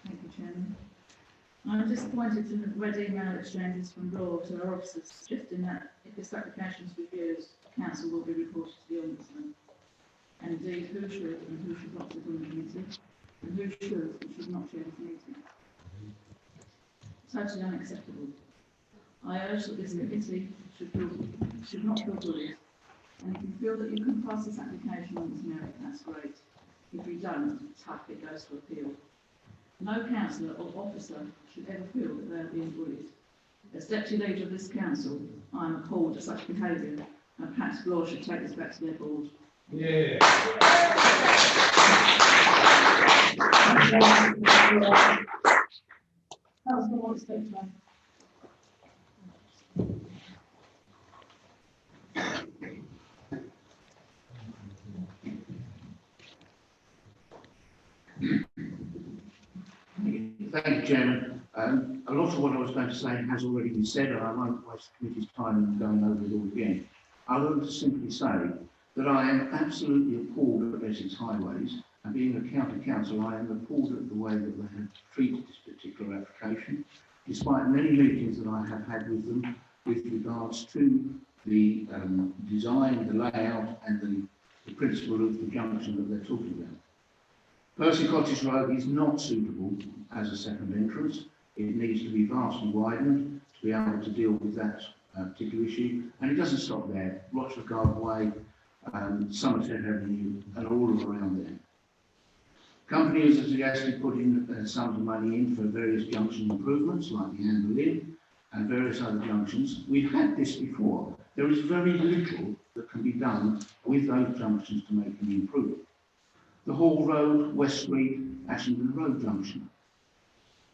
Thank you, Chairman. I'm disappointed to have read email exchanges from Law to our officers suggesting that if this application is reviewed, the council will be reported to the Ombudsman. And indeed, who should and who should not sit on the committee, and who should and should not chair this meeting. Totally unacceptable. I urge that this committee should not feel bullied, and if you feel that you can pass this application on its merit, that's great. If you don't, tough, it goes to appeal. No councillor or officer should ever feel that they are being bullied. As deputy leader of this council, I am appalled at such behaviour, and perhaps Law should take this back to their board. Yeah. Councillor White-Steptoe. Thank you, Chairman. A lot of what I was going to say has already been said, and I won't waste the committee's time going over it all again. I want to simply say that I am absolutely appalled at Essex Highways, and being a county council, I am appalled at the way that they have treated this particular application, despite many meetings that I have had with them with regards to the design, the layout, and the principle of the junction that they're talking about. Percy Cottage Road is not suitable as a second entrance. It needs to be vastly widened to be able to deal with that particular issue. And it doesn't stop there. Rochford Garden Way, Somerset Avenue, and all around there. Companies have suggested putting sums of money in for various junction improvements, like the Anvil Inn and various other junctions. We've had this before. There is very little that can be done with those junctions to make them improve. The Hall Road, West Street, Ashington Road junction.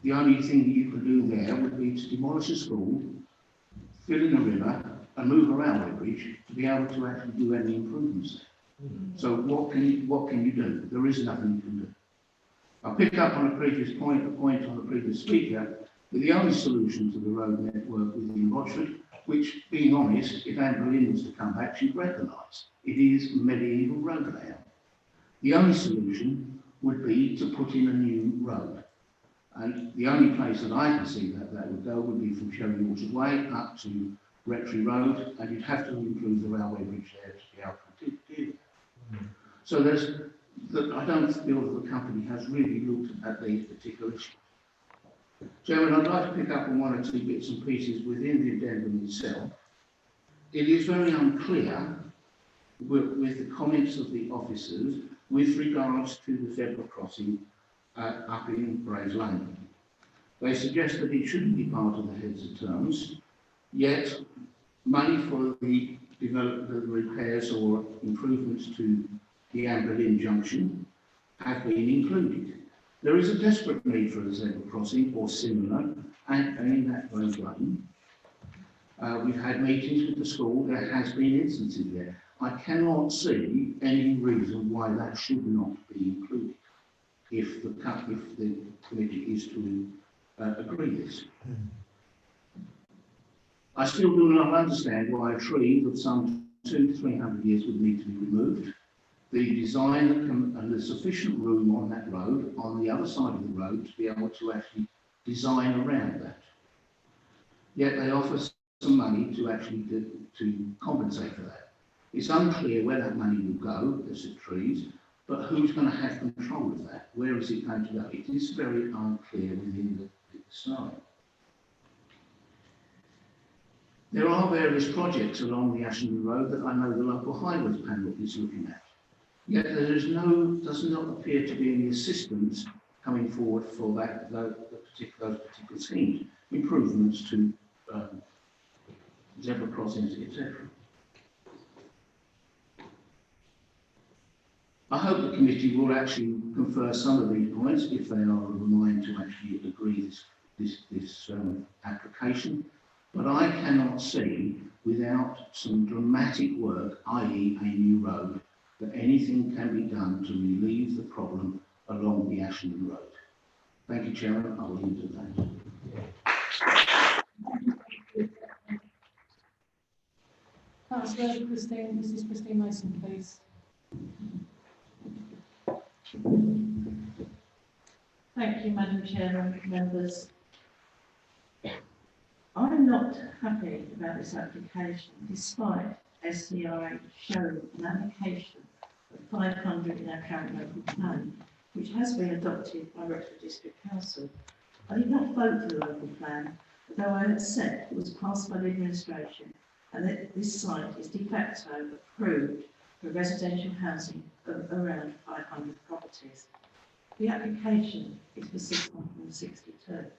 The only thing that you could do there would be to demolish a school, fill in a river, and move a railway bridge to be able to actually do any improvements there. So what can you do? There is nothing you can do. I'll pick up on a previous point, on the previous speaker, that the only solution to the road network within Rochford, which, being honest, if Anne Boleyn was to come back, she'd recognise, it is medieval road layout. The only solution would be to put in a new road. And the only place that I can see that would go would be from Sherry Orchard Way up to Rectory Road, and you'd have to improve the railway bridge there to be able to do that. So I don't feel that the company has really looked at these particular issues. Chairman, I'd like to pick up on one or two bits and pieces within the addendum itself. It is very unclear with the comments of the officers with regards to the zebra crossing up in Braes Lane. They suggest that it shouldn't be part of the heads of terms, yet money for the repairs or improvements to the Amber Lynn junction have been included. There is a desperate need for a zebra crossing or similar, and in that Braes Lane. We've had meetings with the school, there has been instances there. I cannot see any reason why that should not be included if the committee is to agree this. I still do not understand why a tree of some 200 to 300 years would need to be removed. The design and there's sufficient room on that road, on the other side of the road, to be able to actually design around that. Yet they offer some money to actually to compensate for that. It's unclear where that money will go, as the trees, but who's going to have control of that? Where is it going to go? It is very unclear within the scenario. There are various projects along the Ashenden Road that I know the local highways panel is looking at. Yet there is does not appear to be any assistance coming forward for those particular schemes, improvements to zebra crossings, etc. I hope the committee will actually confer some of these points if they are of a mind to actually agree this application. But I cannot see, without some dramatic work, i.e. a new road, that anything can be done to relieve the problem along the Ashenden Road. Thank you, Chairman. I will leave it at that. Councillor Mrs. Christine Mason, please. Thank you, Madam Chair and members. I'm not happy about this application, despite SCRA showing an allocation of 500 in our current local plan, which has been adopted by Rectory District Council. I did not vote for the local plan, though I accept it was passed by the administration and that this site is de facto approved for residential housing of around 500 properties. The application is for 662.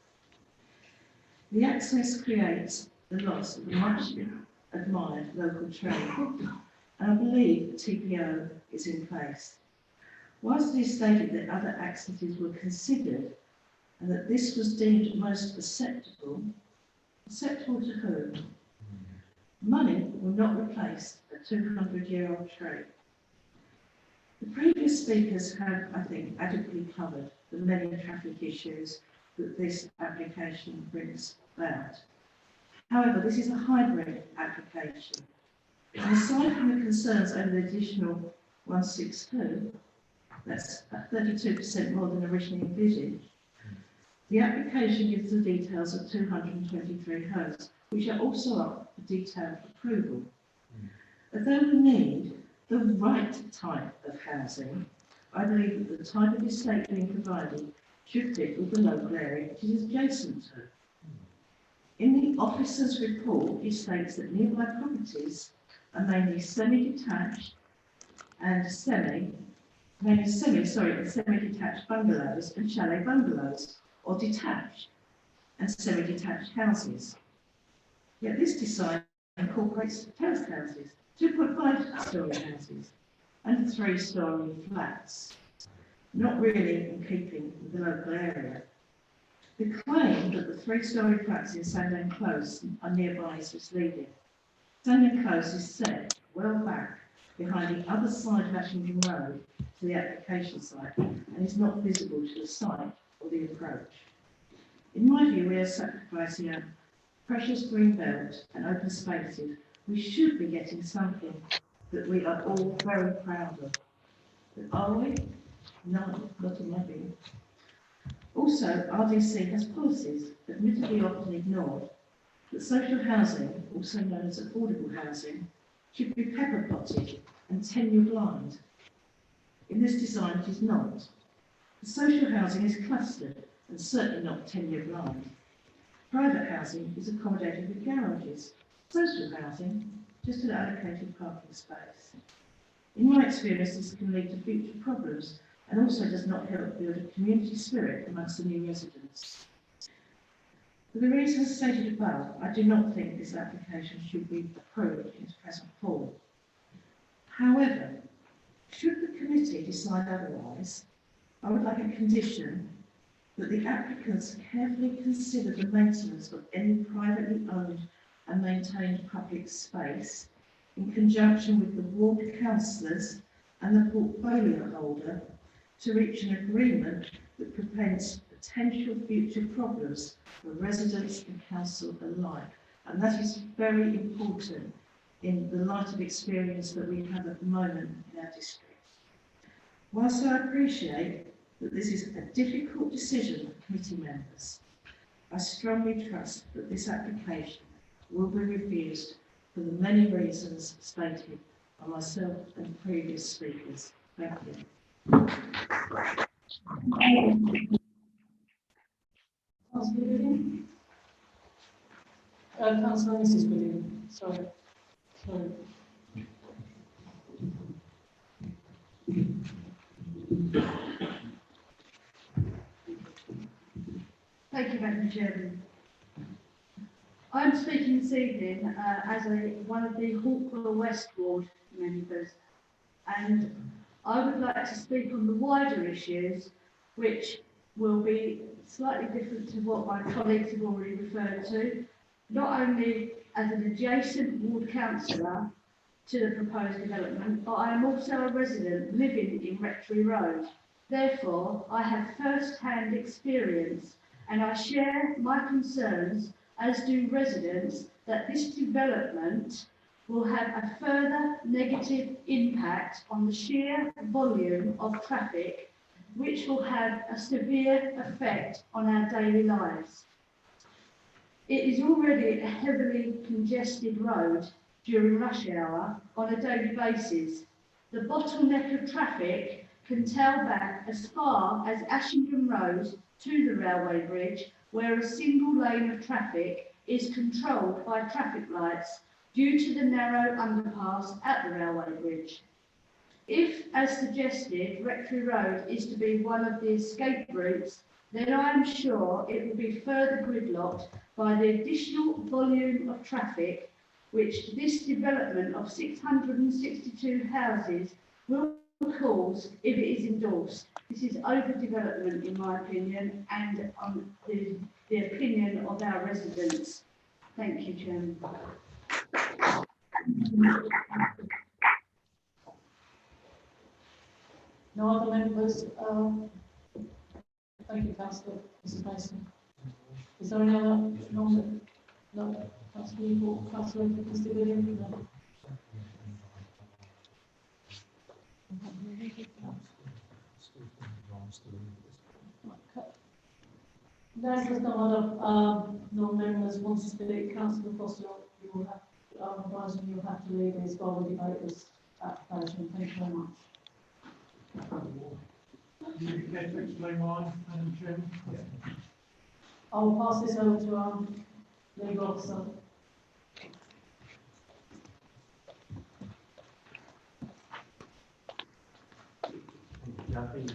The access creates the loss of a much admired local train, and I believe the TPO is in place. Whilst it is stated that other accesses were considered and that this was deemed most acceptable to whom? Money will not replace a 200-year-old tree. The previous speakers have, I think, adequately covered the many traffic issues that this application brings about. However, this is a hybrid application. And aside from the concerns over the additional 162, that's 32% more than originally envisaged, the application gives the details of 223 homes, which are also up for detailed approval. Although we need the right type of housing, I believe that the type of estate being provided should fit with the local area it is adjacent to. In the officer's report, it states that nearby properties are mainly semi-detached and semi-detached bungalows and chalet bungalows, or detached and semi-detached houses. Yet this design incorporates terraced houses, 2.5-storey houses, and 3-storey flats, not really in keeping with the local area. The claim that the 3-storey flats in Sandane Close are nearby is misleading. Sandane Close is set well back behind the other side of Ashenden Road to the application site and is not visible to the site or the approach. In my view, we are sacrificing a precious green belt and open spaces. We should be getting something that we are all very proud of. Are we? No, not in my view. Also, RDC has policies, admittedly often ignored, that social housing, also known as affordable housing, should be pepper potted and tenure blind. In this design, it is not. The social housing is clustered and certainly not tenure blind. Private housing is accommodated with garages. Social housing, just an allocated parking space. In my experience, this can lead to future problems and also does not help build a community spirit amongst the new residents. For the reasons stated above, I do not think this application should be approved in its present form. However, should the committee decide otherwise, I would like a condition that the applicants carefully consider the maintenance of any privately owned and maintained public space in conjunction with the ward councillors and the portfolio holder to reach an agreement that prevents potential future problems for residents and council alike. And that is very important in the light of experience that we have at the moment in our district. Whilst I appreciate that this is a difficult decision for committee members, I strongly trust that this application will be refused for the many reasons stated by myself and previous speakers. Thank you. Councillor William? Councillor Mrs. William, sorry. Thank you, Madam Chairman. I'm speaking this evening as one of the Hawkwell West Ward members, and I would like to speak on the wider issues, which will be slightly different to what my colleagues have already referred to, not only as an adjacent ward councillor to the proposed development, but I am also a resident living in Rectory Road. Therefore, I have first-hand experience and I share my concerns, as do residents, that this development will have a further negative impact on the sheer volume of traffic, which will have a severe effect on our daily lives. It is already a heavily congested road during rush hour on a daily basis. The bottleneck of traffic can tail back as far as Ashington Road to the railway bridge, where a single lane of traffic is controlled by traffic lights due to the narrow underpass at the railway bridge. If, as suggested, Rectory Road is to be one of the escape routes, then I am sure it will be further gridlocked by the additional volume of traffic which this development of 662 houses will cause if it is endorsed. This is overdevelopment, in my opinion, and on the opinion of our residents. Thank you, Chairman. No other members? Thank you, Councillor Mrs. Mason. Is there any other? No. Councillor Newport, Councillor Mr. William? No. There's no other non-members want to speak. Councillor Foster, you will have, advising you'll have to leave this while we debate this application. Thank you very much. You care to explain why, Madam Chairman? I will pass this over to legal officer. I think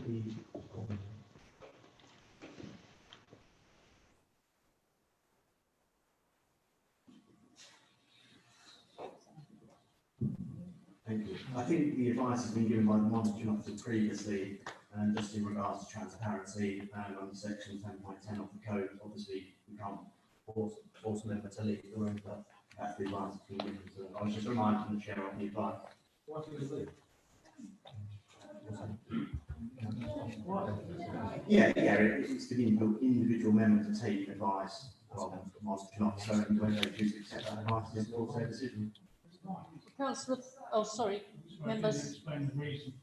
Thank you. I think the advice has been given by the monitoring officer previously, just in regards to transparency and under section 10.10 of the code. Obviously, we can't force a member to leave the room, but that's the advice that's been given. So I was just reminding the chair of the advice. Why do you leave? Yeah, it's for the individual member to take advice from the monitoring officer, and when they choose to accept that advice, it's also their decision. Councillor, oh sorry, members. Explain the reason.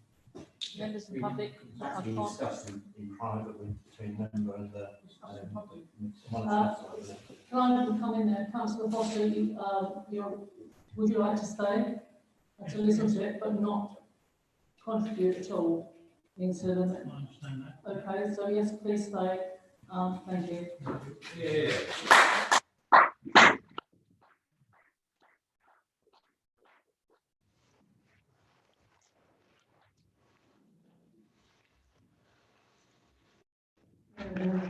Members of the public, I That's been can't. discussed in private between member and the. Can I come in there, Councillor Foster, would you like to stay and to listen to it, but not contribute at all into the? I understand that. Okay, so yes, please stay. Thank you. Yeah.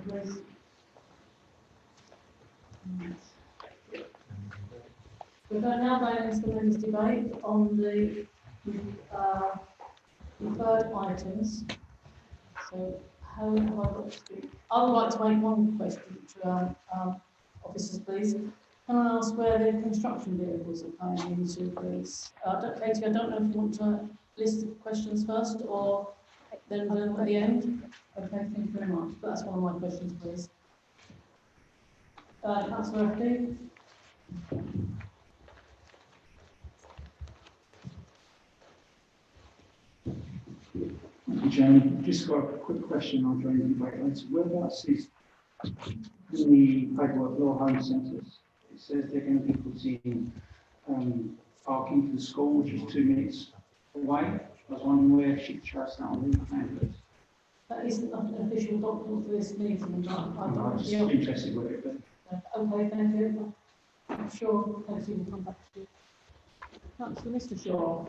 Please. We're now going into the members' debate on the deferred items. So how have I got to speak? I would like to make one question to officers, please. Can I ask where the construction vehicles are coming into, please? Katie, I don't know if you want to list the questions first or then at the end. Okay, thank you very much. That's one of my questions, please. Councillor FD. Thank you, Chairman. Just got a quick question on drainage debate later. Whereabouts is in the paperwork law home centres? It says they're going to be putting parking for the school, which is 2 minutes away. I was wondering where she trusts that on the pamphlets. That isn't an official document for this meeting. I'm just interested with it. Okay, thank you. I'm sure Katie will come back to you. Councillor Mr. Shaw.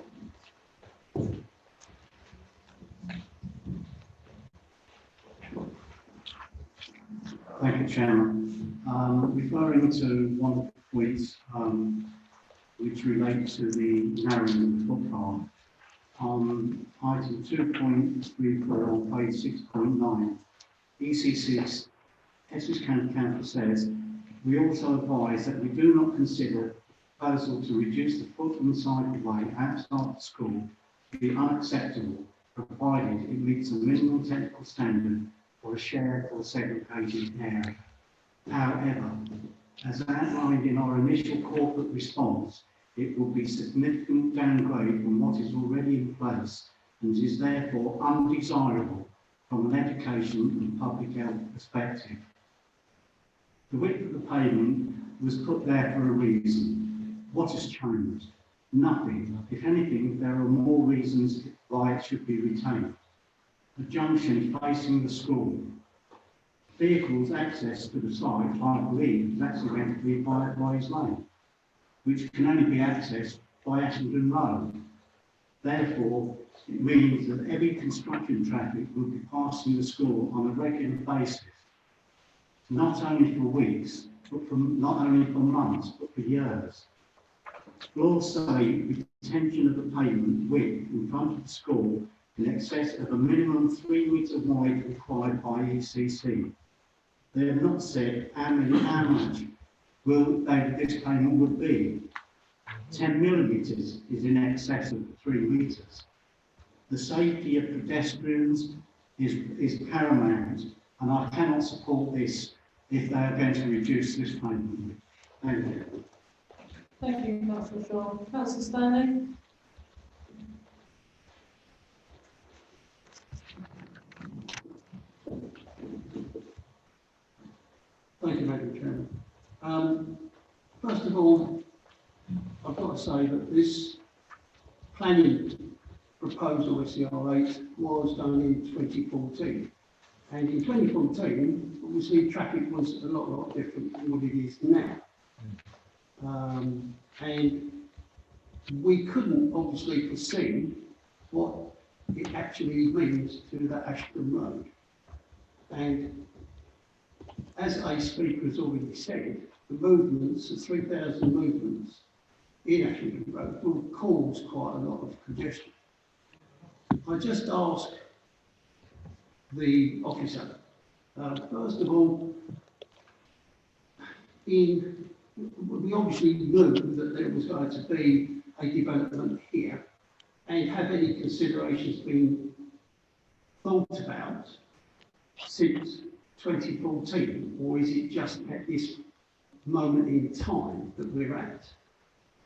Thank you, Chairman. Referring to one of the points which relate to the narrowing of the footpath, on item 2.34 on page 6.9, EC6 Essex County Council says, we also advise that we do not consider proposal to reduce the foot and cycleway outside the school to be unacceptable, provided it meets a minimum technical standard for a shared or segregated area. However, as outlined in our initial corporate response, it will be a significant downgrade from what is already in place and is therefore undesirable from an education and public health perspective. The width of the pavement was put there for a reason. What has changed? Nothing. If anything, there are more reasons why it should be retained. The junction facing the school. Vehicles access to the site, I believe, is actually going to be by Wise Lane, which can only be accessed by Ashenden Road. Therefore, it means that every construction traffic will be passing the school on a regular basis, not only for weeks, but not only for months, but for years. Laws say retention of the pavement width in front of the school in excess of a minimum 3 metre wide required by ECC. They have not said how much this payment would be. 10 millimetres is in excess of 3 metres. The safety of pedestrians is paramount, and I cannot support this if they are going to reduce this payment. Thank you. Thank you, Councillor Shaw. Councillor Stanley. Thank you, Madam Chairman. First of all, I've got to say that this planning proposal, SCR8, was done in 2014. And in 2014, obviously, traffic was a lot different than what it is now. And we couldn't obviously foresee what it actually means to the Ashton Road. And as a speaker has already said, the movements, the 3,000 movements in Ashton Road will cause quite a lot of congestion. I just ask the officer, first of all, we obviously knew that there was going to be a development here, and have any considerations been thought about since 2014, or is it just at this moment in time that we're at?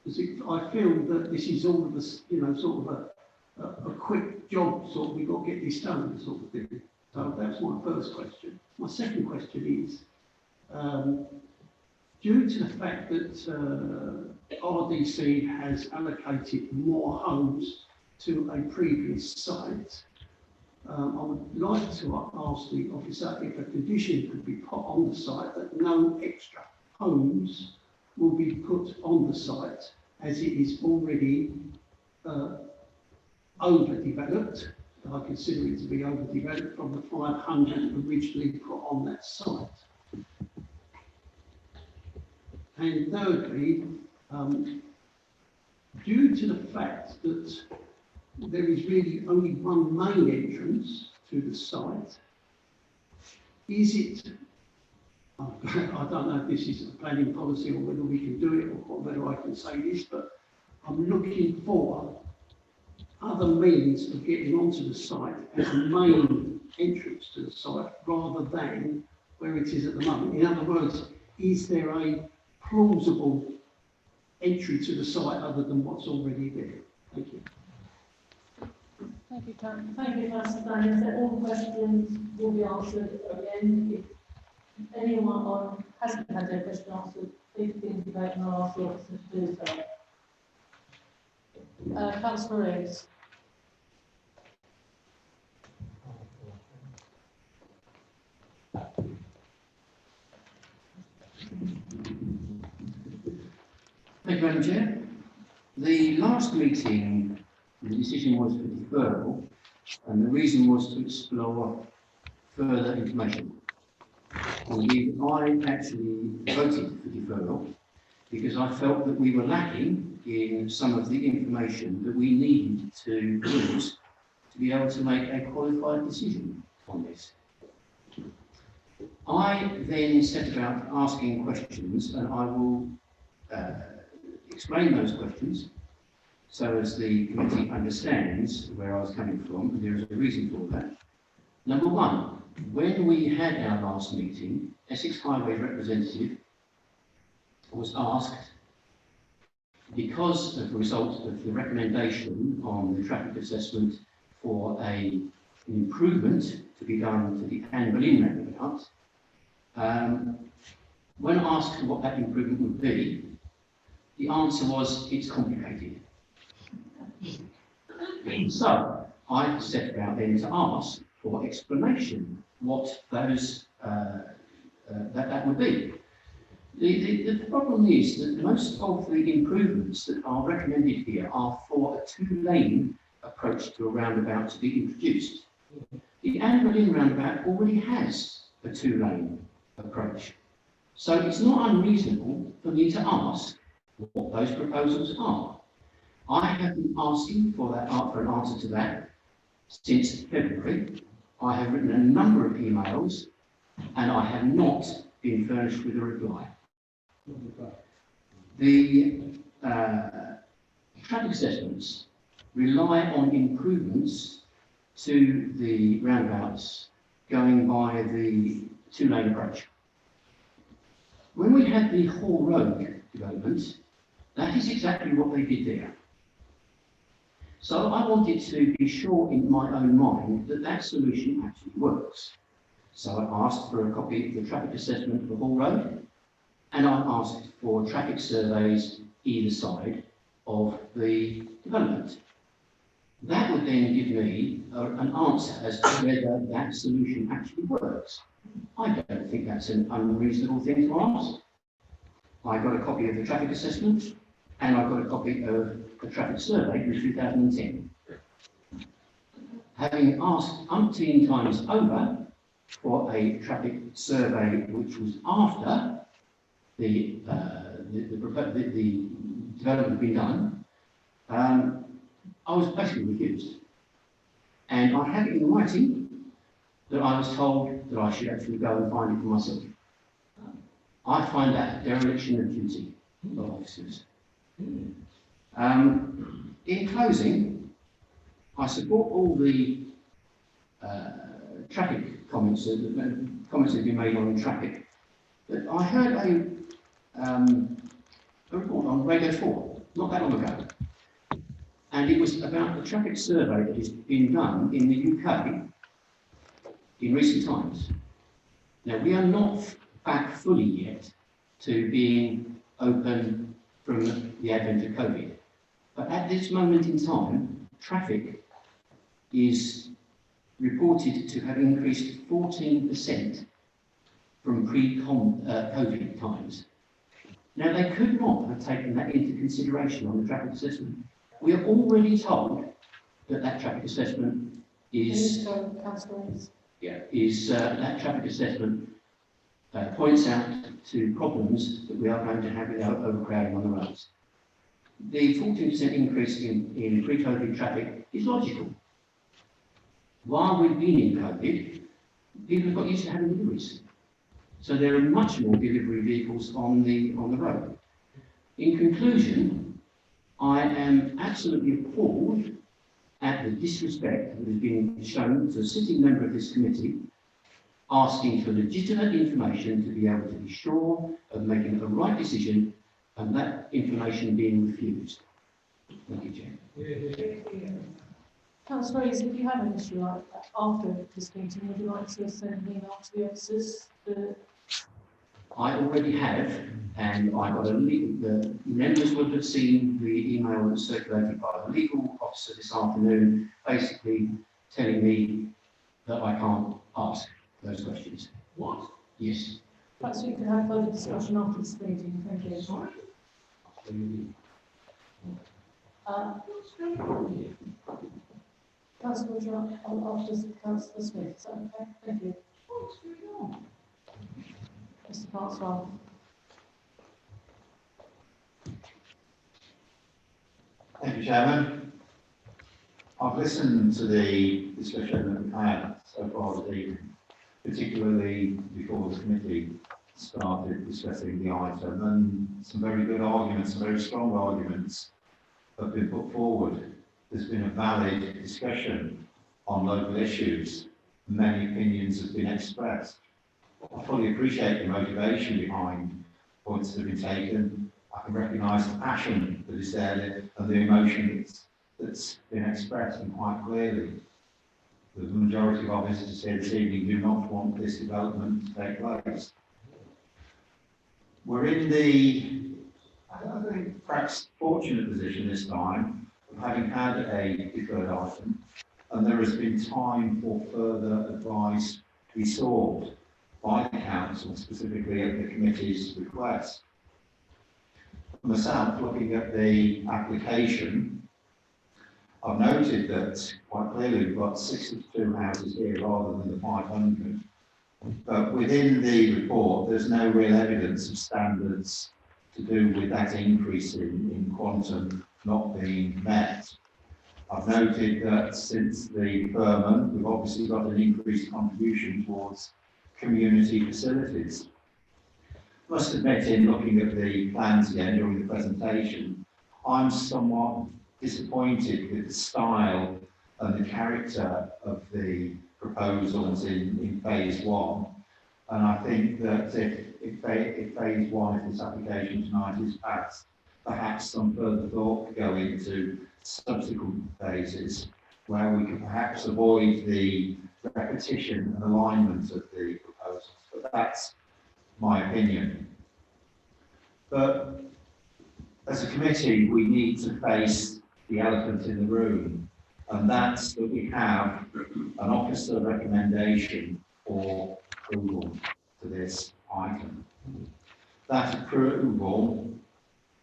Because I feel that this is all of us, sort of a quick job, sort of, we've got to get this done, sort of thing. So that's my first question. My second question is, due to the fact that RDC has allocated more homes to a previous site, I would like to ask the officer if a condition could be put on the site that no extra homes will be put on the site, as it is already overdeveloped. I consider it to be overdeveloped from the 500 originally put on that site. And thirdly, due to the fact that there is really only one main entrance to the site, is it, I don't know if this is a planning policy or whether we can do it or whether I can say this, but I'm looking for other means of getting onto the site as a main entrance to the site rather than where it is at the moment. In other words, is there a plausible entry to the site other than what's already there? Thank you. Thank you, Karen. Thank you, Councillor Daniels. So all the questions will be answered again. If anyone hasn't had their question answered, please indicate and I'll ask the officer to do so. Councillor Reeves. Thank you, Madam Chair. The last meeting, the decision was for deferral, and the reason was to explore further information. Indeed, I actually voted for deferral because I felt that we were lacking in some of the information that we needed to use to be able to make a qualified decision on this. I then set about asking questions, and I will explain those questions so as the committee understands where I was coming from, and there is a reason for that. Number one, when we had our last meeting, Essex Highway representative was asked, because of the result of the recommendation on the traffic assessment for an improvement to be done to the Anne Boleyn roundabout, when asked what that improvement would be, the answer was, it's complicated. So I set about then to ask for explanation what those that would be. The problem is that most of the improvements that are recommended here are for a two-lane approach to a roundabout to be introduced. The Anne Boleyn roundabout already has a two-lane approach. So it's not unreasonable for me to ask what those proposals are. I have been asking for an answer to that since February. I have written a number of emails and I have not been furnished with a reply. The traffic assessments rely on improvements to the roundabouts going by the two-lane approach. When we had the Hall Road development, that is exactly what they did there. So I wanted to be sure in my own mind that that solution actually works. So I asked for a copy of the traffic assessment for Hall Road, and I asked for traffic surveys either side of the development. That would then give me an answer as to whether that solution actually works. I don't think that's an unreasonable thing to ask. I got a copy of the traffic assessment, and I got a copy of the traffic survey from 2010. Having asked umpteen times over for a traffic survey which was after the development had been done, I was basically refused. And I had it in writing that I was told that I should actually go and find it for myself. I find that a dereliction of duty of officers. In closing, I support all the traffic comments that have been made on traffic. But I heard a report on Radio 4 not that long ago, And it was about the traffic survey that has been done in the UK in recent times. Now, we are not back fully yet to being open from the advent of COVID. But at this moment in time, traffic is reported to have increased 14% from pre-COVID times. Now, they could not have taken that into consideration on the traffic assessment. We are already told that that traffic assessment is that traffic assessment points out to problems that we are going to have with overcrowding on the roads. The 14% increase in pre-COVID traffic is logical. While we've been in COVID, people have got used to having deliveries. So there are much more delivery vehicles on the road. In conclusion, I am absolutely appalled at the disrespect that has been shown to a sitting member of this committee, asking for legitimate information to be able to be sure of making the right decision, and that information being refused. Thank you, Chair. Councillor Rees, if you have an issue like that after this meeting, would you like to send an email to the officers? I already have, and I got the members would have seen the email that was circulated by the legal officer this afternoon, basically telling me that I can't ask those questions. What? Yes. Perhaps we could have further discussion after this meeting. Thank you. Sorry? Councillor John, after Councillor Smith, is that okay? Thank you. What's going on? Mr. Parkswell. Thank you, Chairman. I've listened to the discussion that we've had so far this evening, particularly before the committee started discussing the item, and some very good arguments, some very strong arguments have been put forward. There's been a valid discussion on local issues. Many opinions have been expressed. I fully appreciate the motivation behind points that have been taken. I can recognise the passion that is there and the emotion that's been expressed, and quite clearly. The majority of our visitors here this evening do not want this development to take place. We're in the, I think, perhaps fortunate position this time of having had a deferred item, and there has been time for further advice to be sought by the council, specifically at the committee's request. Myself, looking at the application, I've noted that quite clearly we've got 62 houses here rather than the 500. But within the report, there's no real evidence of standards to do with that increase in quantum not being met. I've noted that since the deferment, we've obviously got an increased contribution towards community facilities. I must admit, in looking at the plans again during the presentation, I'm somewhat disappointed with the style and the character of the proposals in phase one. And I think that if phase one, if this application tonight is passed, perhaps some further thought could go into subsequent phases where we could perhaps avoid the repetition and alignment of the proposals. But that's my opinion. But as a committee, we need to face the elephant in the room, and that's that we have an officer recommendation for approval to this item. That approval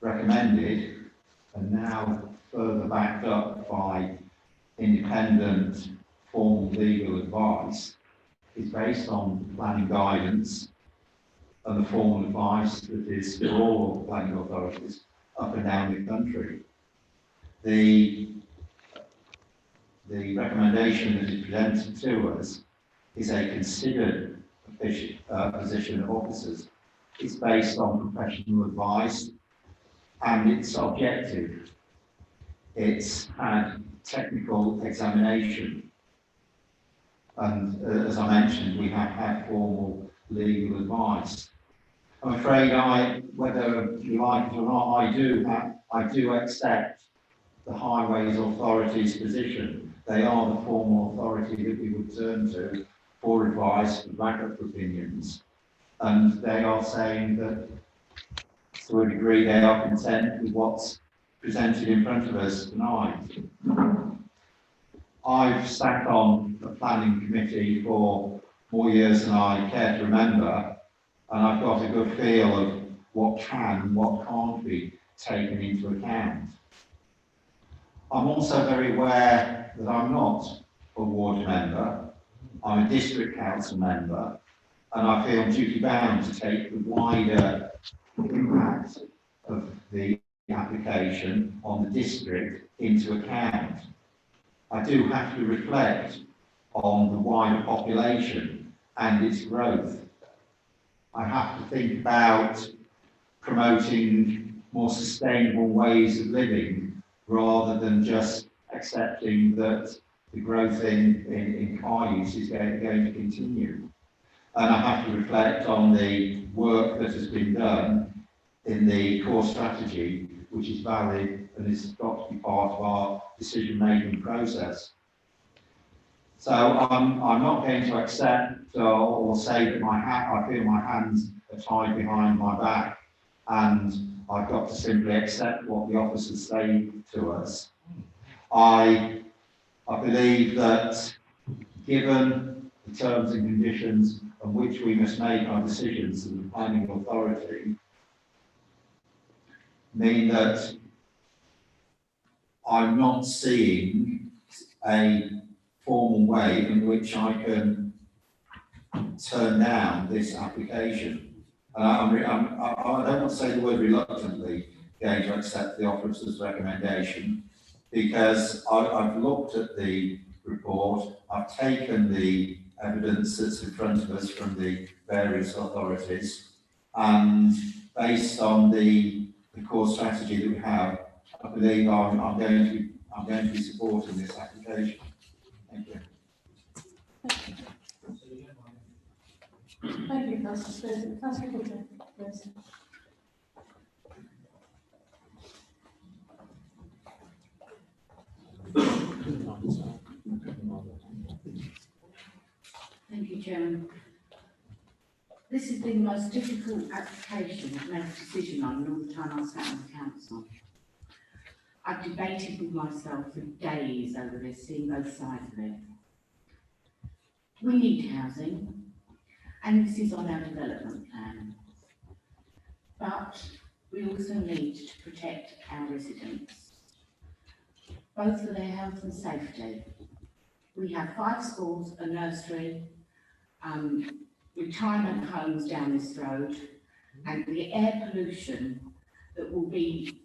recommended, and now further backed up by independent formal legal advice, is based on planning guidance and the formal advice that is for all planning authorities up and down the country. The recommendation that is presented to us is a considered position of officers. It's based on professional advice and it's objective. It's had technical examination. And as I mentioned, we have had formal legal advice. I'm afraid whether you like it or not, I do accept the Highways Authority's position. They are the formal authority that we would turn to for advice and backup opinions. And they are saying that, to a degree, they are content with what's presented in front of us tonight. I've sat on the planning committee for more years than I care to remember, and I've got a good feel of what can and what can't be taken into account. I'm also very aware that I'm not a ward member, I'm a district council member, and I feel duty bound to take the wider impact of the application on the district into account. I do have to reflect on the wider population and its growth. I have to think about promoting more sustainable ways of living rather than just accepting that the growth in car use is going to continue. And I have to reflect on the work that has been done in the core strategy, which is valid and has got to be part of our decision-making process. So I'm not going to accept or say that I feel my hands are tied behind my back and I've got to simply accept what the officers say to us. I believe that given the terms and conditions on which we must make our decisions as the planning authority, mean that I'm not seeing a formal way in which I can turn down this application. I don't want to say the word reluctantly going to accept the officer's recommendation, because I've looked at the report, I've taken the evidence that's in front of us from the various authorities, and based on the core strategy that we have, I believe I'm going to be supporting this application. Thank you. Thank you, Councillor Smith. Councillor Goodwin, please. Thank you, Chairman. This has been the most difficult application I've made a decision on in all the time I've sat on the council. I've debated with myself for days over this, seeing both sides of it. We need housing, and this is on our development plan. But we also need to protect our residents, both for their health and safety. We have 5 schools, a nursery, retirement homes down this road, and the air pollution that will be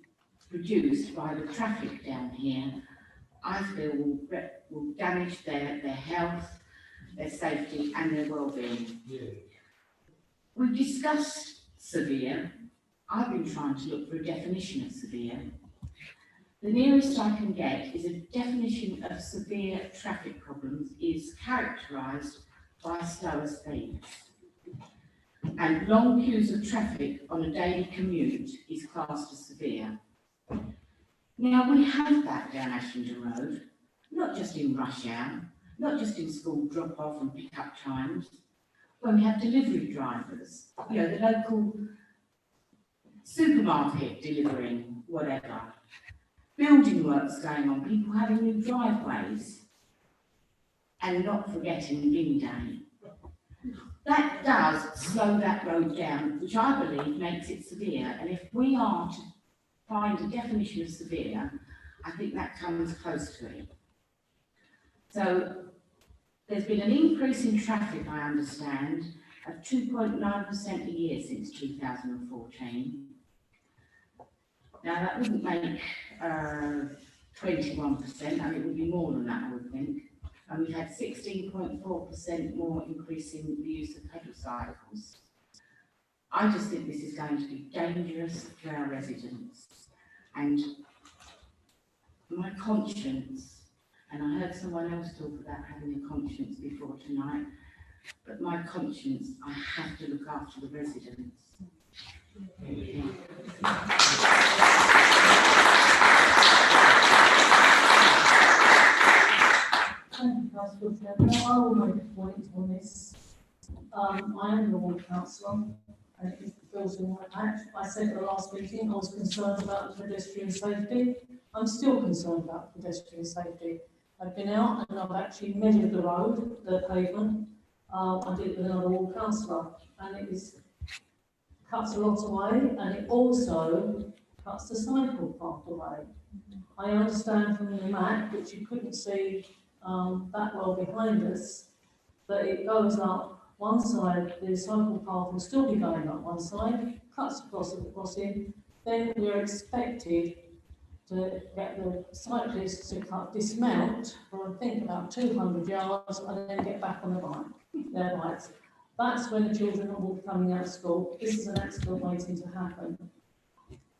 produced by the traffic down here, I feel will damage their health, their safety and their well-being. Yeah. We've discussed severe. I've been trying to look for a definition of severe. The nearest I can get is a definition of severe traffic problems is characterised by slower speeds. And long queues of traffic on a daily commute is classed as severe. Now, we have that down Ashenden Road, not just in rush hour, not just in school drop-off and pick-up times, when we have delivery drivers, the local supermarket delivering whatever, building works going on, people having new driveways, and not forgetting bin day. That does slow that road down, which I believe makes it severe. And if we are to find a definition of severe, I think that comes close to it. So there's been an increase in traffic, I understand, of 2.9% a year since 2014. Now that wouldn't make 21%, and it would be more than that, I would think. And we've had 16.4% more increase in the use of pedal cycles. I just think this is going to be dangerous for our residents. And my conscience, and I heard someone else talk about having a conscience before tonight, but my conscience, I have to look after the residents. Thank you. Councillor Chairman. I will make a point on this. I am the ward councillor, and it feels in my patch. I said at the last meeting I was concerned about the pedestrian safety. I'm still concerned about pedestrian safety. I've been out and I've actually measured the road, the pavement. I did it with another ward councillor, and it cuts a lot away, and it also cuts the cycle path away. I understand from the map, which you couldn't see that well behind us, that it goes up one side, the cycle path will still be going up one side, cuts across at the crossing, then we're expected to get the cyclists to dismount for I think about 200 yards and then get back on their bikes. That's when the children are coming out of school. This is an accident waiting to happen.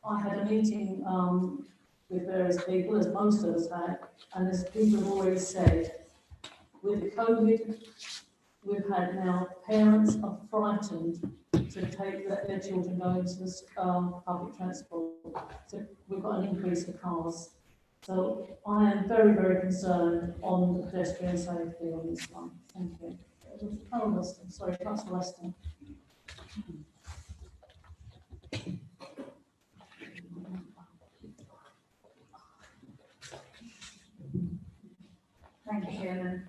I had a meeting with various people, as most of us had, and as people have already said, with the COVID, we've had now parents are frightened to let their children go into public transport. So we've got an increase of cars. So I am very, very concerned on the pedestrian safety on this one. Thank you. Oh, Weston, sorry, Councillor Weston. Thank you, Chairman.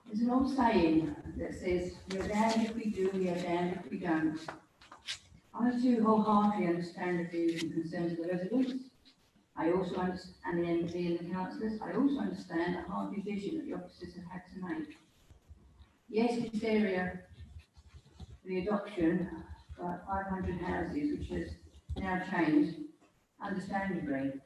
There's an old saying that says, "We're damned if we do, we are damned if we don't." I too wholeheartedly understand the views and concerns of the residents. I also understand, and the MP and the councillors, I also understand the hard decision that the officers have had to make. Yes, this area, the adoption of 500 houses, which has now changed, understandably.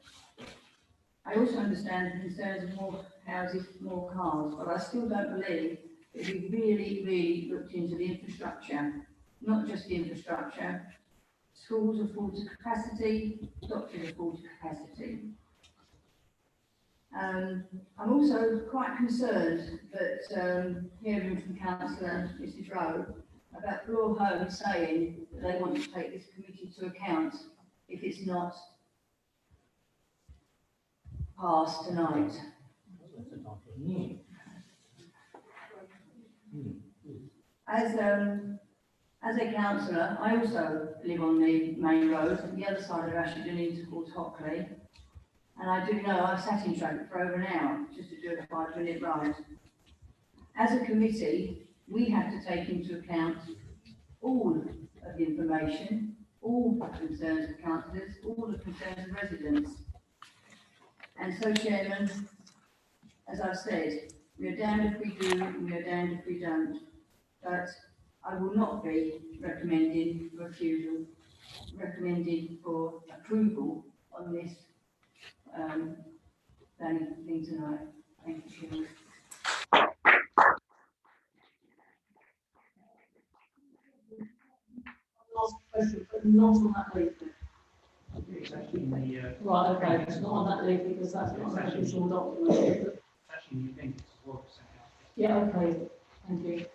I also understand the concerns of more houses, more cars, but I still don't believe that we really looked into the infrastructure, not just the infrastructure. Schools are full to capacity, doctors are full to capacity. I'm also quite concerned that hearing from Councillor Mrs Rowe about Floor Home saying that they want to take this committee to account if it's not passed tonight. As a councillor, I also live on the main road, on the other side of Ashton into towards Hockley, and I do know I've sat in traffic for over an hour just to do a 5-minute ride. As a committee, we have to take into account all of the information, all the concerns of councillors, all the concerns of residents. And so, Chairman, as I've said, we are damned if we do, and we are damned if we don't. But I will not be recommending refusal, recommending for approval on this thing tonight. Thank you, Chairman. Last question, but not on that leaflet. It's actually in the, Right, okay, it's not on that leaflet because that's not an official document. it's actually in the appendix as well, sent out. Yeah, okay, thank you.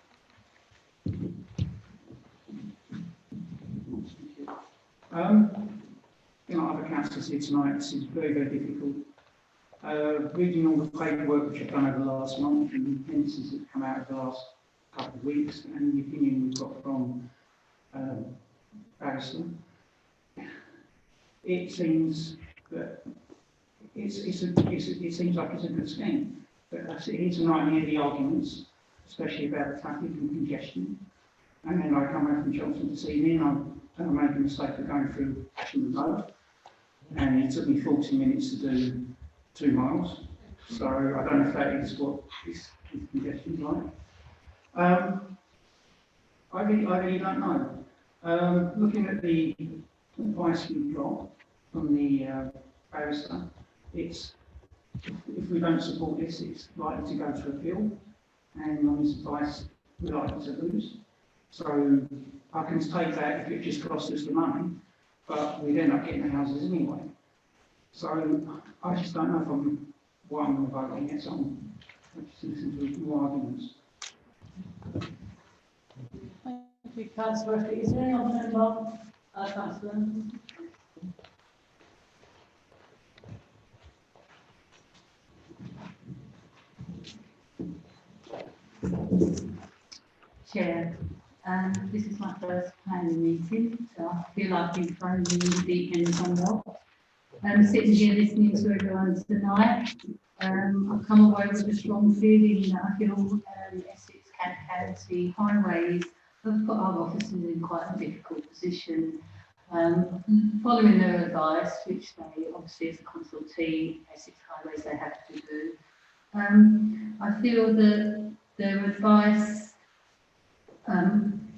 You know, other councillors here tonight, this is very difficult. Reading all the paperwork which I've done over the last month and the appendices that have come out over the last couple of weeks and the opinion we've got from Barrister, it seems that it seems like it's a good scheme. But I sit here tonight and hear the arguments, especially about the traffic and congestion. And then I come back from Chelmsford this evening and I made the mistake of going through Ashton Road. And it took me 40 minutes to do 2 miles. So I don't know if that is what this congestion is like. I really don't know. Looking at the advice we've got from the barrister, it's if we don't support this, it's likely to go to appeal, and on his advice, we're likely to lose. So I can take that if it just costs us the money, but we'd end up getting the houses anyway. So I just don't know if what I'm going to vote on yet, so I'm just listening to more arguments. Thank you, Councillor. Is there any other member, Councillor? Chair, this is my first planning meeting, so I feel I've been thrown in the deep end somewhat. Sitting here listening to everyone tonight, I've come away with a strong feeling that I feel Essex County highways have put our officers in quite a difficult position. Following their advice, which they obviously as a consultee, Essex Highways, they have to do. I feel that their advice,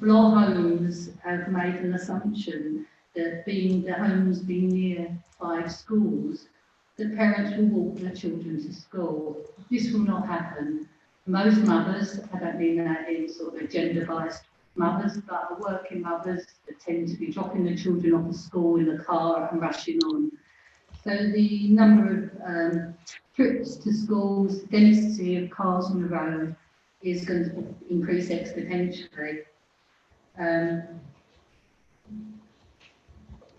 law homes have made an assumption that the homes being near 5 schools, that parents will walk their children to school. This will not happen. Most mothers, I don't mean that in sort of a gender-biased mothers, but are working mothers that tend to be dropping their children off at school in the car and rushing on. So the number of trips to schools, density of cars on the road is going to increase exponentially.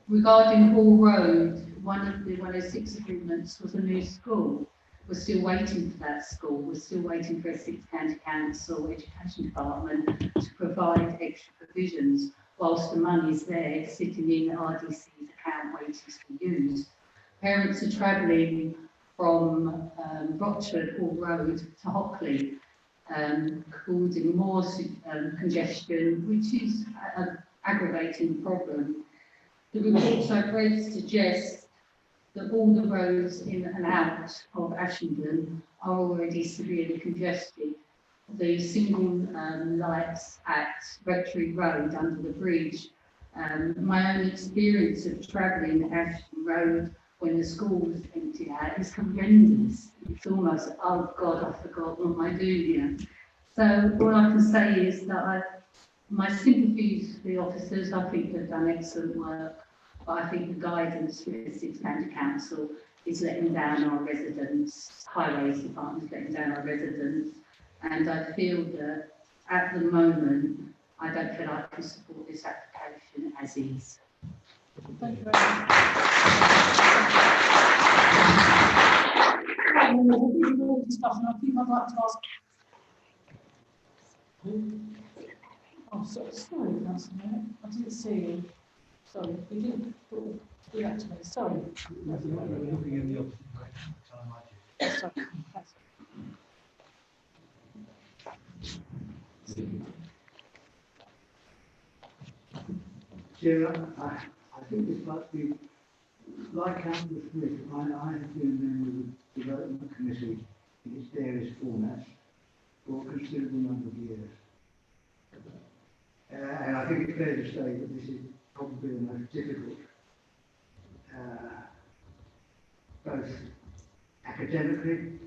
Regarding Hall Road, one of the 106 agreements was a new school. We're still waiting for that school. We're still waiting for Essex County Council Education Department to provide extra provisions, whilst the money's there sitting in RDC's account waiting to be used. Parents are travelling from Rochford Hall Road to Hockley, causing more congestion, which is an aggravating problem. The reports I've read suggest that all the roads in and out of Ashington are already severely congested. The single lights at Rectory Road under the bridge, my own experience of travelling Ashton Road when the school was empty out is horrendous. It's almost, oh God, I forgot what am I doing here. So all I can say is that my sympathies for the officers. I think they've done excellent work, but I think the guidance from the Essex County Council is letting down our residents, highways department is letting down our residents, and I feel that at the moment, I don't feel I can support this application as is. Thank you very much. Right, then we'll do more discussion. I think I'd like to ask. Oh, sorry, Councillor, I didn't see you. Sorry, you didn't do that to me. Sorry. Looking in the opposite Yes, sorry. Chair, I think it's like Councillor Smith, I have been a member of the Development Committee in its various formats for a considerable number of years. And I think it's fair to say that this is probably the most difficult, both academically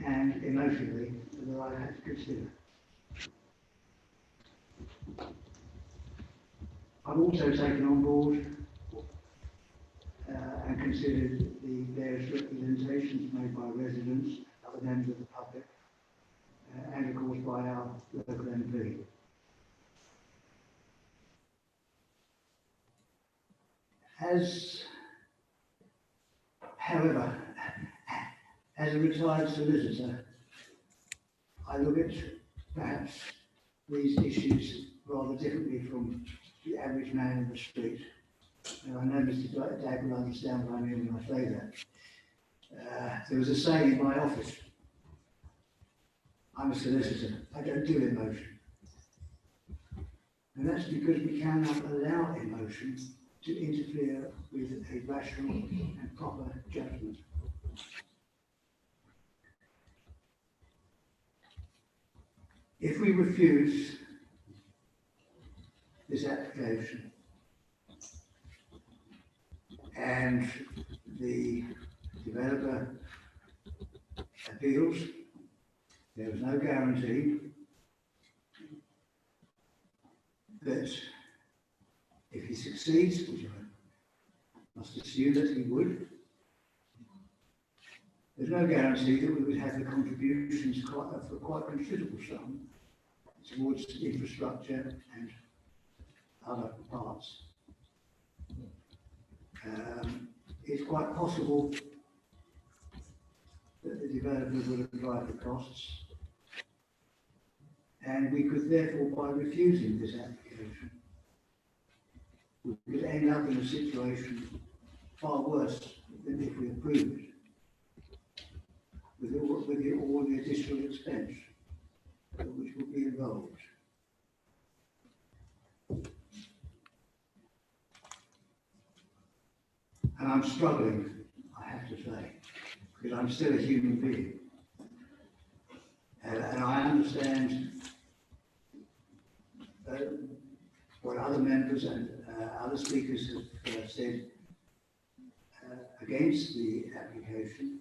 and emotionally, that I've had to consider. I've also taken on board and considered the various representations made by residents, other members of the public, and of course by our local MP. However, as a retired solicitor, I look at perhaps these issues rather differently from the average man in the street. And I know Mr. Dagg will understand what I mean when I say that. There was a saying in my office, I'm a solicitor, I don't do emotion. And that's because we cannot allow emotion to interfere with a rational and proper judgment. If we refuse this application and the developer appeals, there is no guarantee that if he succeeds, which I must assume that he would, there's no guarantee that we would have the contributions for quite considerable sum towards infrastructure and other parts. It's quite possible that the developer will apply for costs. And we could therefore, by refusing this application, we could end up in a situation far worse than if we approved it, with all the additional expense which would be involved. And I'm struggling, I have to say, because I'm still a human being. And I understand what other members and other speakers have said against the application,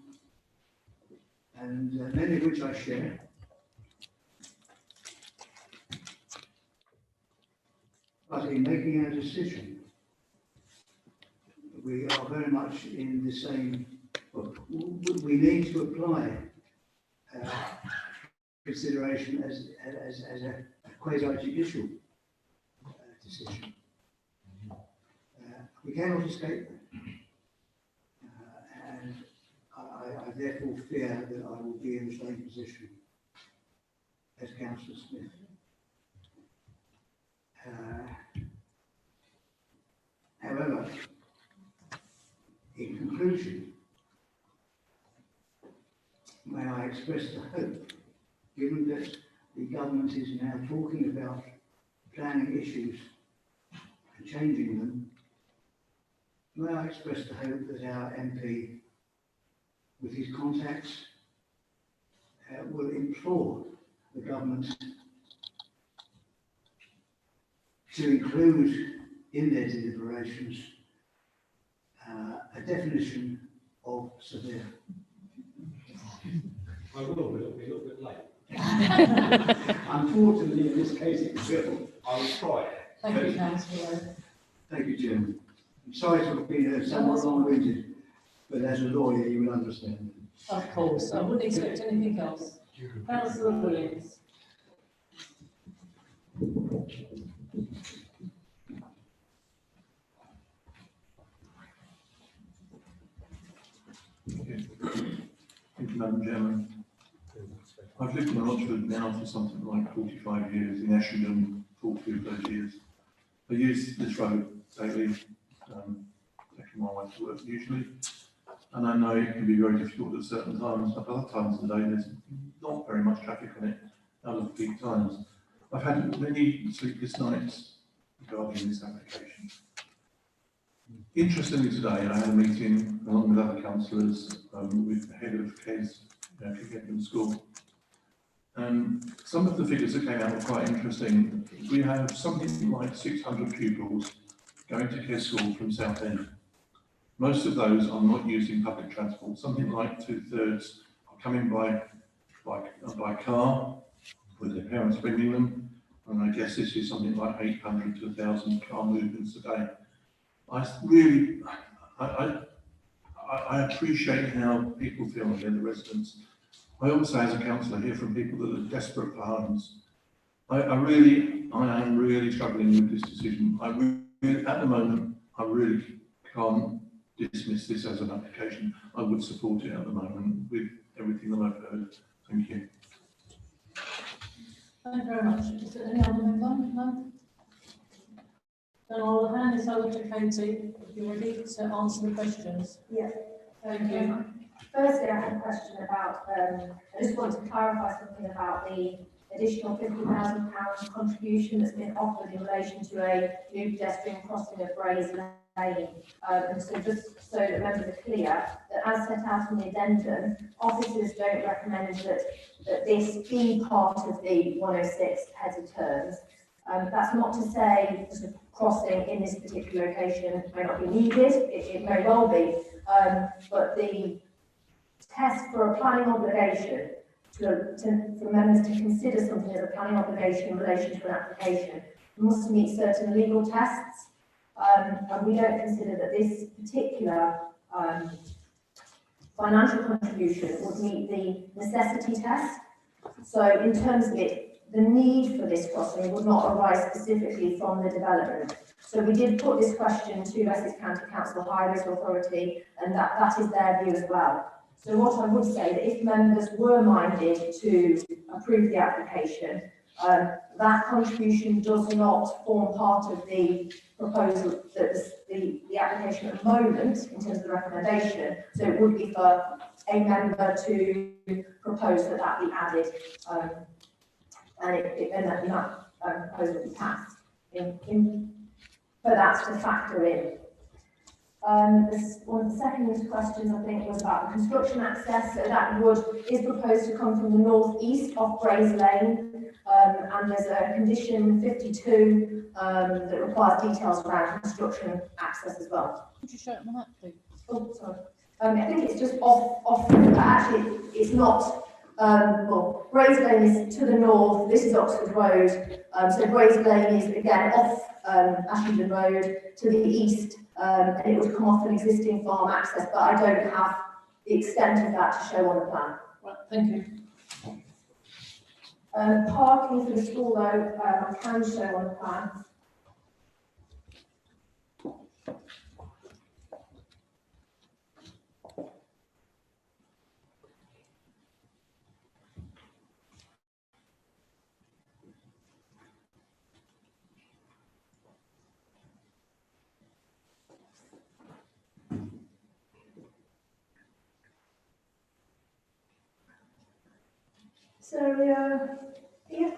and many of which I share. But in making our decision, we are very much in the same book. We need to apply consideration as a quasi-judicial decision. We cannot escape that. And I therefore fear that I will be in the same position as Councillor Smith. However, in conclusion, may I express the hope, given that the government is now talking about planning issues and changing them, may I express the hope that our MP, with his contacts, will implore the government to include in their deliberations a definition of severe. I will, but it'll be a little bit late. Unfortunately, in this case, it will. I will try. Thank you, Councillor. Thank you, Chairman. I'm sorry to have been somewhat long-winded, but as a lawyer, you will understand. Of course, I wouldn't expect anything else. Councillor Williams. Thank you, Madam Chairman. I've lived in Oxford now for something like 45 years, in Essendon 40 of those years. I use this road daily, taking my way to work usually, and I know it can be very difficult at certain times, but other times of the day there's not very much traffic on it out of peak times. I've had many sleepless nights regarding this application. Interestingly today, I had a meeting along with other councillors with the head of KES, Kickhampton School. Some of the figures that came out were quite interesting. We have something like 600 pupils going to KES School from Southend. Most of those are not using public transport. Something like 2/3 are coming by car, with their parents bringing them. And I guess this is something like 800 to 1,000 car movements a day. I appreciate how people feel here, the residents. I also, as a councillor, hear from people that are desperate for homes. I am really struggling with this decision. At the moment, I really can't dismiss this as an application. I would support it at the moment with everything that I've heard. Thank you. Thank you very much. Is there any other member? No? Then I'll hand this over to Katie, if you're ready to answer the questions. Yeah. Thank you. Firstly, I had a question about, I just want to clarify something about the additional £50,000 contribution that's been offered in relation to a new pedestrian crossing of Brays Lane. And so just so that members are clear, that as set out in the addendum, officers don't recommend that this be part of the 106 heads of terms. That's not to say that a crossing in this particular location may not be needed, it may well be, but the test for a planning obligation for members to consider something as a planning obligation in relation to an application must meet certain legal tests, and we don't consider that this particular financial contribution would meet the necessity test. So in terms of it, the need for this crossing would not arise specifically from the development. So we did put this question to Essex County Council Highways Authority, and that is their view as well. So what I would say, that if members were minded to approve the application, That contribution does not form part of the proposal, the application at the moment in terms of the recommendation. So it would be for a member to propose that that be added, and that proposal be passed for that to factor in. One of the second questions I think was about the construction access. So that is proposed to come from the north-east off Brays Lane, and there's a condition 52 that requires details around construction access as well. Could you show it on the map, please? Oh, sorry. I think it's just off, actually, it's not, well, Brays Lane is to the north, this is Oxford Road, so Brays Lane is again off Ashington Road to the east, and it would come off an existing farm access, but I don't have the extent of that to show on the plan. Right, thank you. Parking for the school though, I can show on the plan. So, yeah.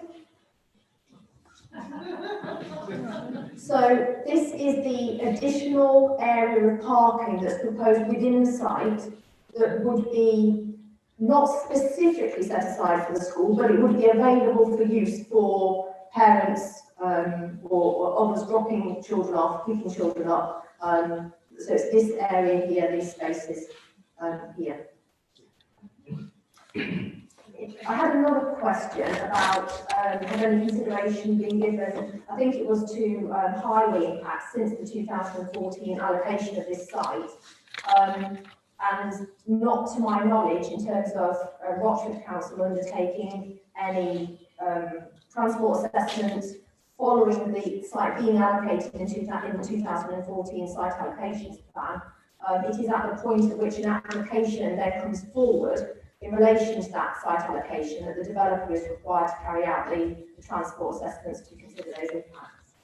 So this is the additional area of parking that's proposed within the site that would be not specifically set aside for the school, but it would be available for use for parents or others dropping children off, picking children up. So it's this area here, these spaces here. I had another question about has any consideration been given, I think it was to highway impact since the 2014 allocation of this site, and not to my knowledge in terms of Rochford Council undertaking any transport assessments following the site being allocated in the 2014 site allocations plan. It is at the point at which an application then comes forward in relation to that site allocation that the developer is required to carry out the transport assessments to consider those impacts.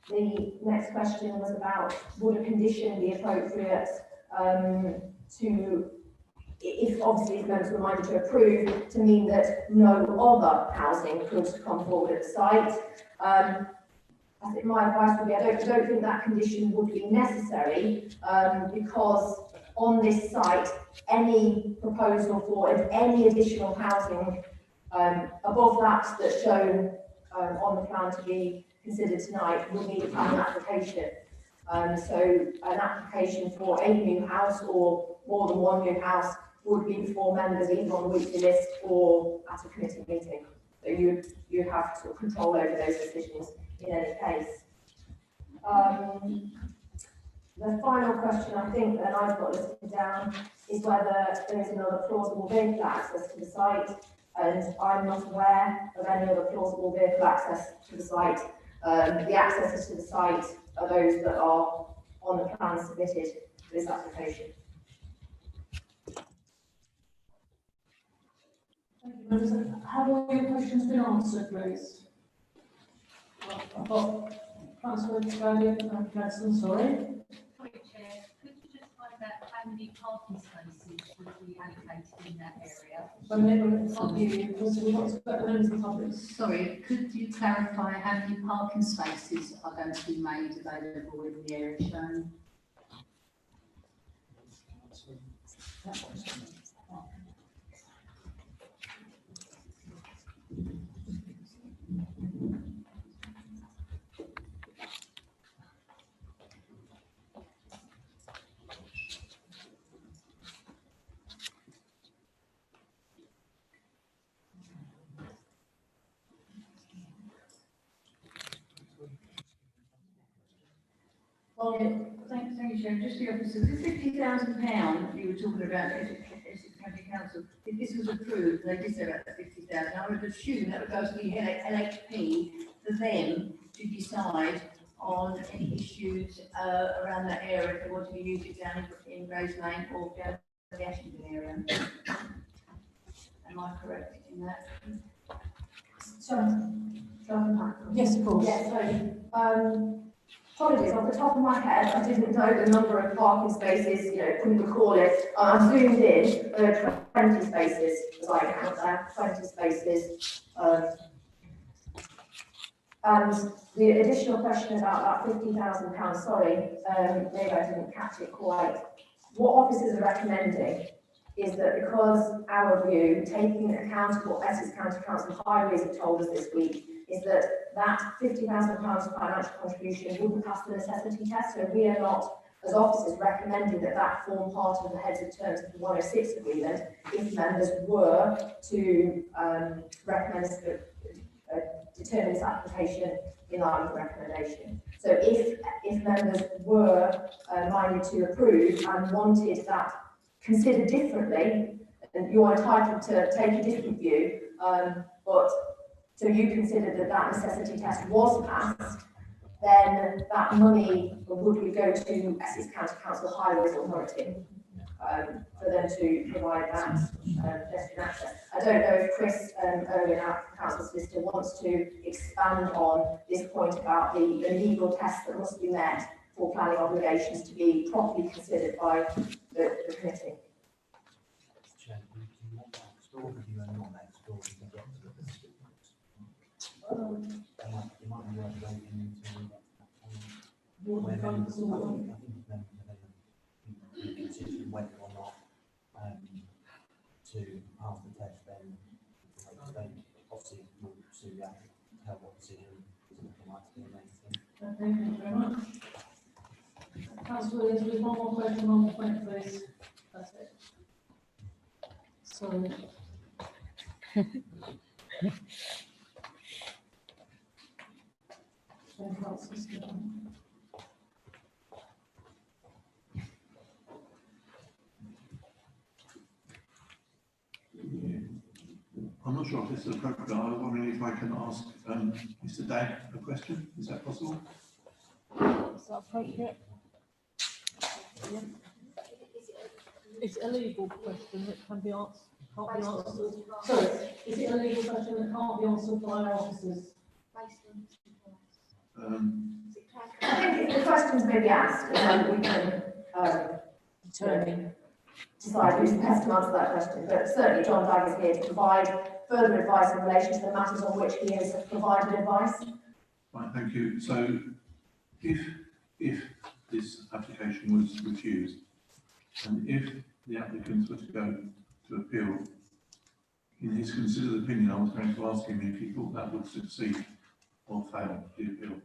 The next question was about would a condition be appropriate to, if obviously the members were minded to approve, to mean that no other housing could come forward at the site. I think my advice would be I don't think that condition would be necessary because on this site, any proposal for any additional housing above that's shown on the plan to be considered tonight would need a planning application. So an application for a new house or more than one new house would be before members either on the weekly list or at a committee meeting. So you have sort of control over those decisions in any case. The final question I think that I've got listed down is whether there is another plausible vehicle access to the site, and I'm not aware of any other plausible vehicle access to the site. The accesses to the site are those that are on the plan submitted for this application. Thank you, members. Have all your questions been answered, please? Well, I've got Councillor Scullion and Gladstone, sorry. Sorry, Chair, could you just find out how many parking spaces would be allocated in that area? Sorry, could you clarify how many parking spaces are going to be made available in the area shown? Thank you, Chair. Just the opposite. The £50,000 you were talking about, Essex County Council, if this was approved, they did say about that 50,000, I would assume that would go to the LHP for them to decide on any issues around that area, if they want to use it down in Rose Lane or down the Ashington area. Am I correct in that? Yes, of course. Yes, so, apologies, off the top of my head, I didn't know the number of parking spaces, couldn't recall it. I'm zoomed in, there are 20 spaces, as I count there, 20 spaces. And the additional question about that £50,000, sorry, maybe I didn't catch it quite. What officers are recommending is that because our view, taking account of what Essex County Council Highways have told us this week, is that £50,000 financial contribution wouldn't pass the necessity test. So we are not, as officers, recommending that form part of the heads of terms of the 106 agreement if members were to recommend determine this application in line with the recommendation. So if members were minded to approve and wanted that considered differently, and you're entitled to take a different view, but so you considered that necessity test was passed, then that money would go to Essex County Council Highways Authority for them to provide that pedestrian access. I don't know if Chris Owen, our council solicitor, wants to expand on this point about the legal tests that must be met for planning obligations to be properly considered by the committee. Whether or not to pass the test, then obviously we'll soon tell what decision is looking like to be made. Thank you very much. Councillor Williams, with one more question on the point, please. That's it. Sorry. I'm not sure if this is appropriate. I was wondering if I can ask Mr. Dagg a question. Is that possible? Is that appropriate? Yeah. It's a legal question that can be answered, can't be answered. Sorry, is it a legal question that can't be answered by our officers? I think if the questions may be asked, and then we can decide who's best to answer that question. But certainly John Dagg is here to provide further advice in relation to the matters on which he has provided advice. Right, thank you. So if this application was refused, and if the applicants were to go to appeal, in his considered opinion, I was going to ask him if he thought that would succeed or fail the appeal.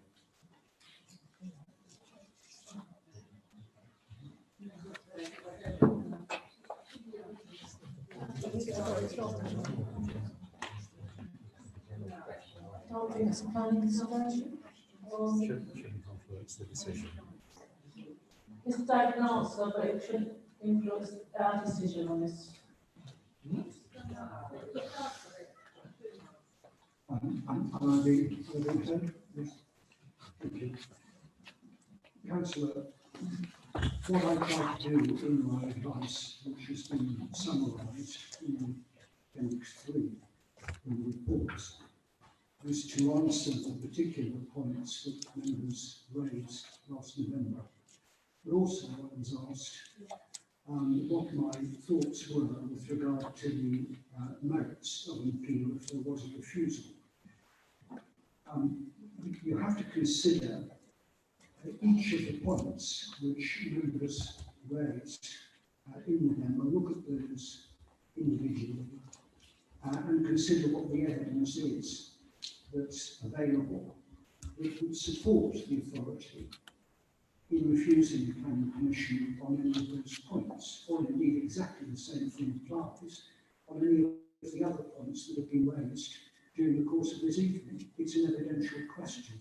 Don't think it's a planning consideration. Shouldn't influence the decision. Mr. Dagg can answer, but it shouldn't influence our decision on this. Councillor, what I'd like to do in my advice, which has been summarised in Appendix 3 in the reports, is to answer the particular points that members raised last November. But also I was asked what my thoughts were with regard to the merits of an appeal if there was a refusal. You have to consider each of the points which members raised in November, look at those individually and consider what the evidence is that's available that would support the authority in refusing the planning commission on any of those points, or indeed exactly the same thing applies on any of the other points that have been raised during the course of this evening. It's an evidential question.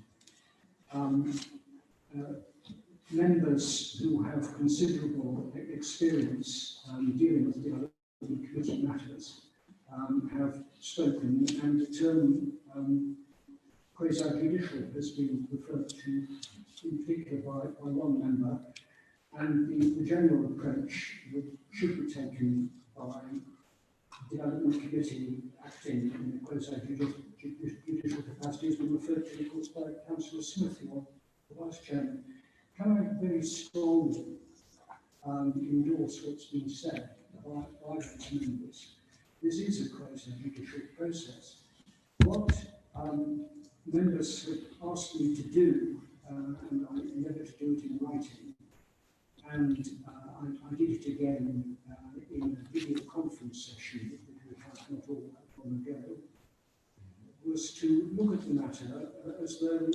Members who have considerable experience dealing with the committee matters have spoken, and the term quasi-judicial has been referred to in particular by one member, and the general approach that should be taken by Development Committee acting in a quasi-judicial capacity has been referred to, of course, by Councillor Smith, the Vice Chairman. Can I very strongly endorse what's been said by those members? This is a quasi-judicial process. What members have asked me to do, and I endeavour to do it in writing, and I did it again in a video conference session that we had not all that long ago, was to look at the matter as though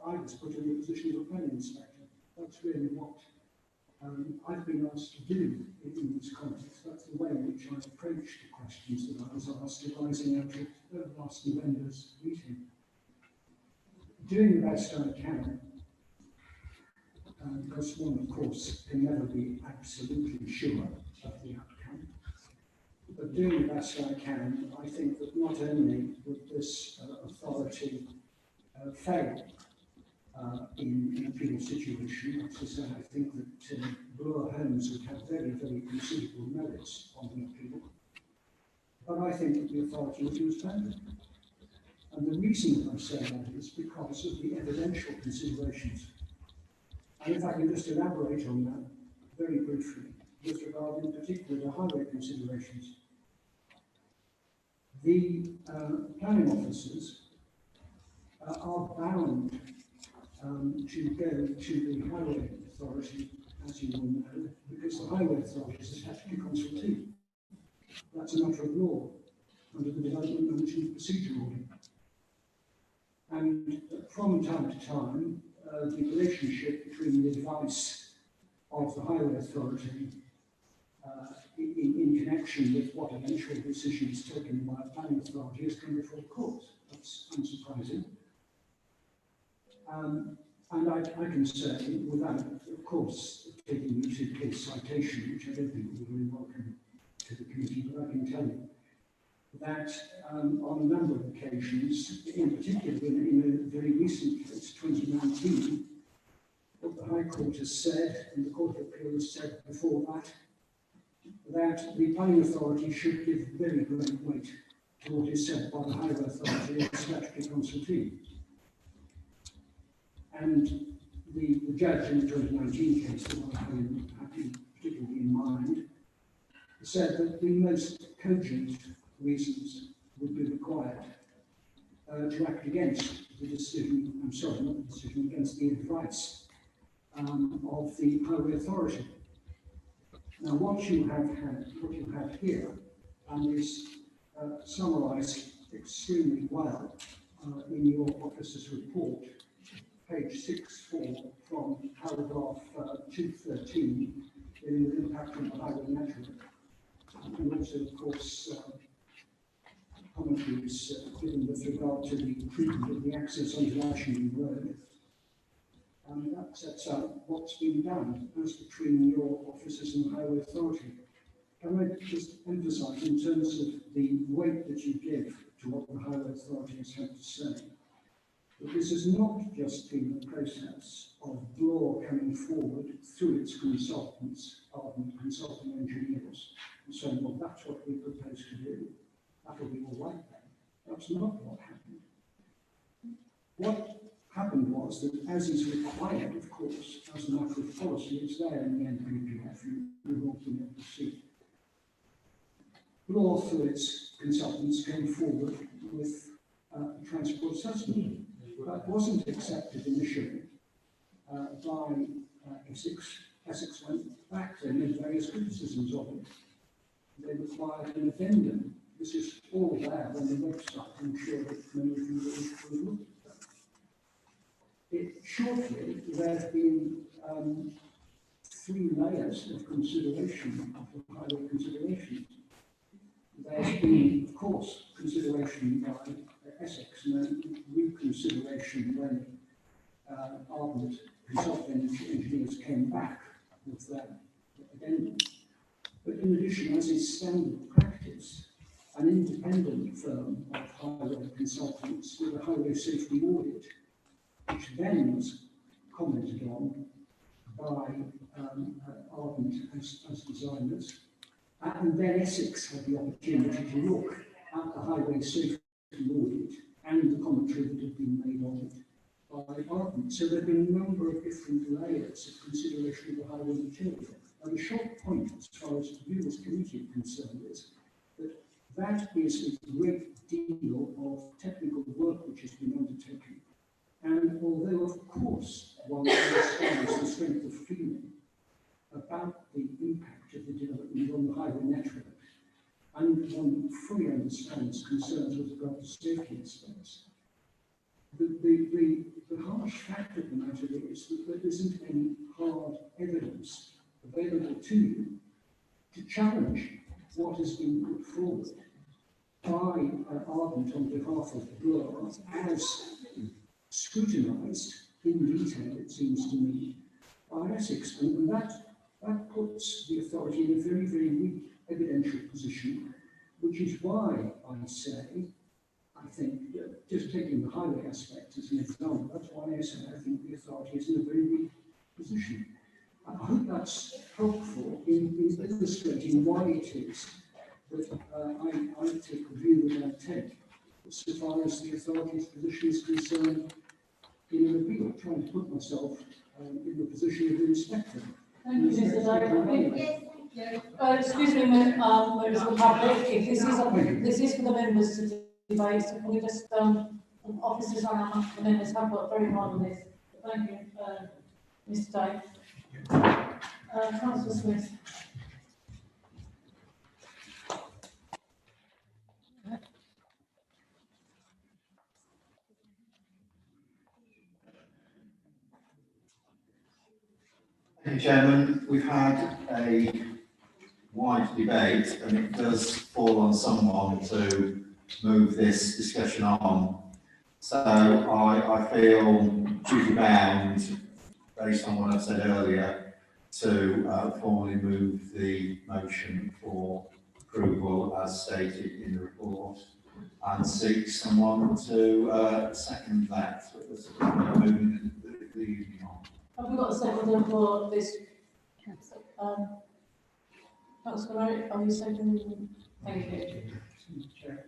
I was put in the position of a planning inspector. That's really what I've been asked to do in this context. That's the way in which I approached the questions that I was asked arising out of last November's meeting. Doing the best I can, because one, of course, can never be absolutely sure of the outcome. But doing the best I can, I think that not only would this authority fail in an appeal situation, as I say, I think that Bloor Homes would have very, very considerable merits on the appeal. But I think that the authority would lose bandwidth. And the reason that I say that is because of the evidential considerations. And if I can just elaborate on that very briefly, with regard in particular to highway considerations. The planning officers are bound to go to the highway authority, as you all know, because the highway authority is a statutory consultee. That's a matter of law under the Development Management Procedure Order. And from time to time, the relationship between the advice of the highway authority in connection with what eventual decision is taken by a planning authority has come before court. That's unsurprising. And I can say, without, of course, taking you to case citation, which I don't think will be very welcome to the committee, but I can tell you that on a number of occasions, in particular in a very recent case, 2019, what the High Court has said, and the Court of Appeal has said before that the planning authority should give very great weight to what is said by the highway authority as statutory consultee. And the judge in the 2019 case that I have particularly in mind said that the most cogent reasons would be required to act against the decision, I'm sorry, not the decision, against the advice of the highway authority. Now, what you have here, and is summarised extremely well in your officer's report, page 6.4 from paragraph 213, dealing with impact on the highway network, and also, of course, commentaries given with regard to the treatment of the access onto Ashington Road. And that sets out what's been done as between your officers and the highway authority. Can I just emphasise, in terms of the weight that you give to what the highway authority has had to say, that this has not just been a process of Bloor coming forward through its consultants, consulting engineers, and saying, well, that's what we propose to do. That'll be all right then. That's not what happened. What happened was that, as is required, of course, as a matter of policy, it's there in the NPPF, you've all been able to see. Bloor, through its consultants, came forward with a transport assessment. That wasn't accepted initially by Essex. Essex went back, they made various criticisms of it. They required an addendum. This is all there on the website. I'm sure that many of you will look at that. Shortly, there have been 3 layers of consideration of the highway considerations. There's been, of course, consideration by Essex, and then reconsideration when Ardent consulting engineers came back with that addendum. But in addition, as is standard practice, an independent firm of highway consultants did a highway safety audit, which then was commented on by Ardent as designers, And then Essex had the opportunity to look at the highway safety audit and the commentary that had been made on it by Ardent. So there have been a number of different layers of consideration of the highway material. And the short point, as far as the viewers committee are concerned, is that that is a great deal of technical work which has been undertaken. And although, of course, one understands the strength of feeling about the impact of the development on the highway network, and one fully understands concerns with regard to safety aspects, the harsh fact of the matter is that there isn't any hard evidence available to you to challenge what has been put forward by Ardent on behalf of the borough as scrutinised in detail, it seems to me, by Essex. And that puts the authority in a very, very weak evidential position, which is why I say, I think, just taking the highway aspect as an example, that's why I say I think the authority is in a very weak position. I hope that's helpful in illustrating why it is that I take the view that I take, so far as the authority's position is concerned, in an appeal, trying to put myself in the position of the inspector. Thank you, Mr. Day. Excuse me, members of the public, if this is for the members to debate, so can we just, officers and the members have worked very hard on this. Thank you, Mr. Day. Councillor Smith. Thank you, Chairman. We've had a wide debate, and it does fall on someone to move this discussion on. So I feel duty bound, based on what I've said earlier, to formally move the motion for approval as stated in the report, and seek someone to second that. Moving the evening on. Have we got a second for this? Councillor Wright, are you seconding? Thank you. Chair,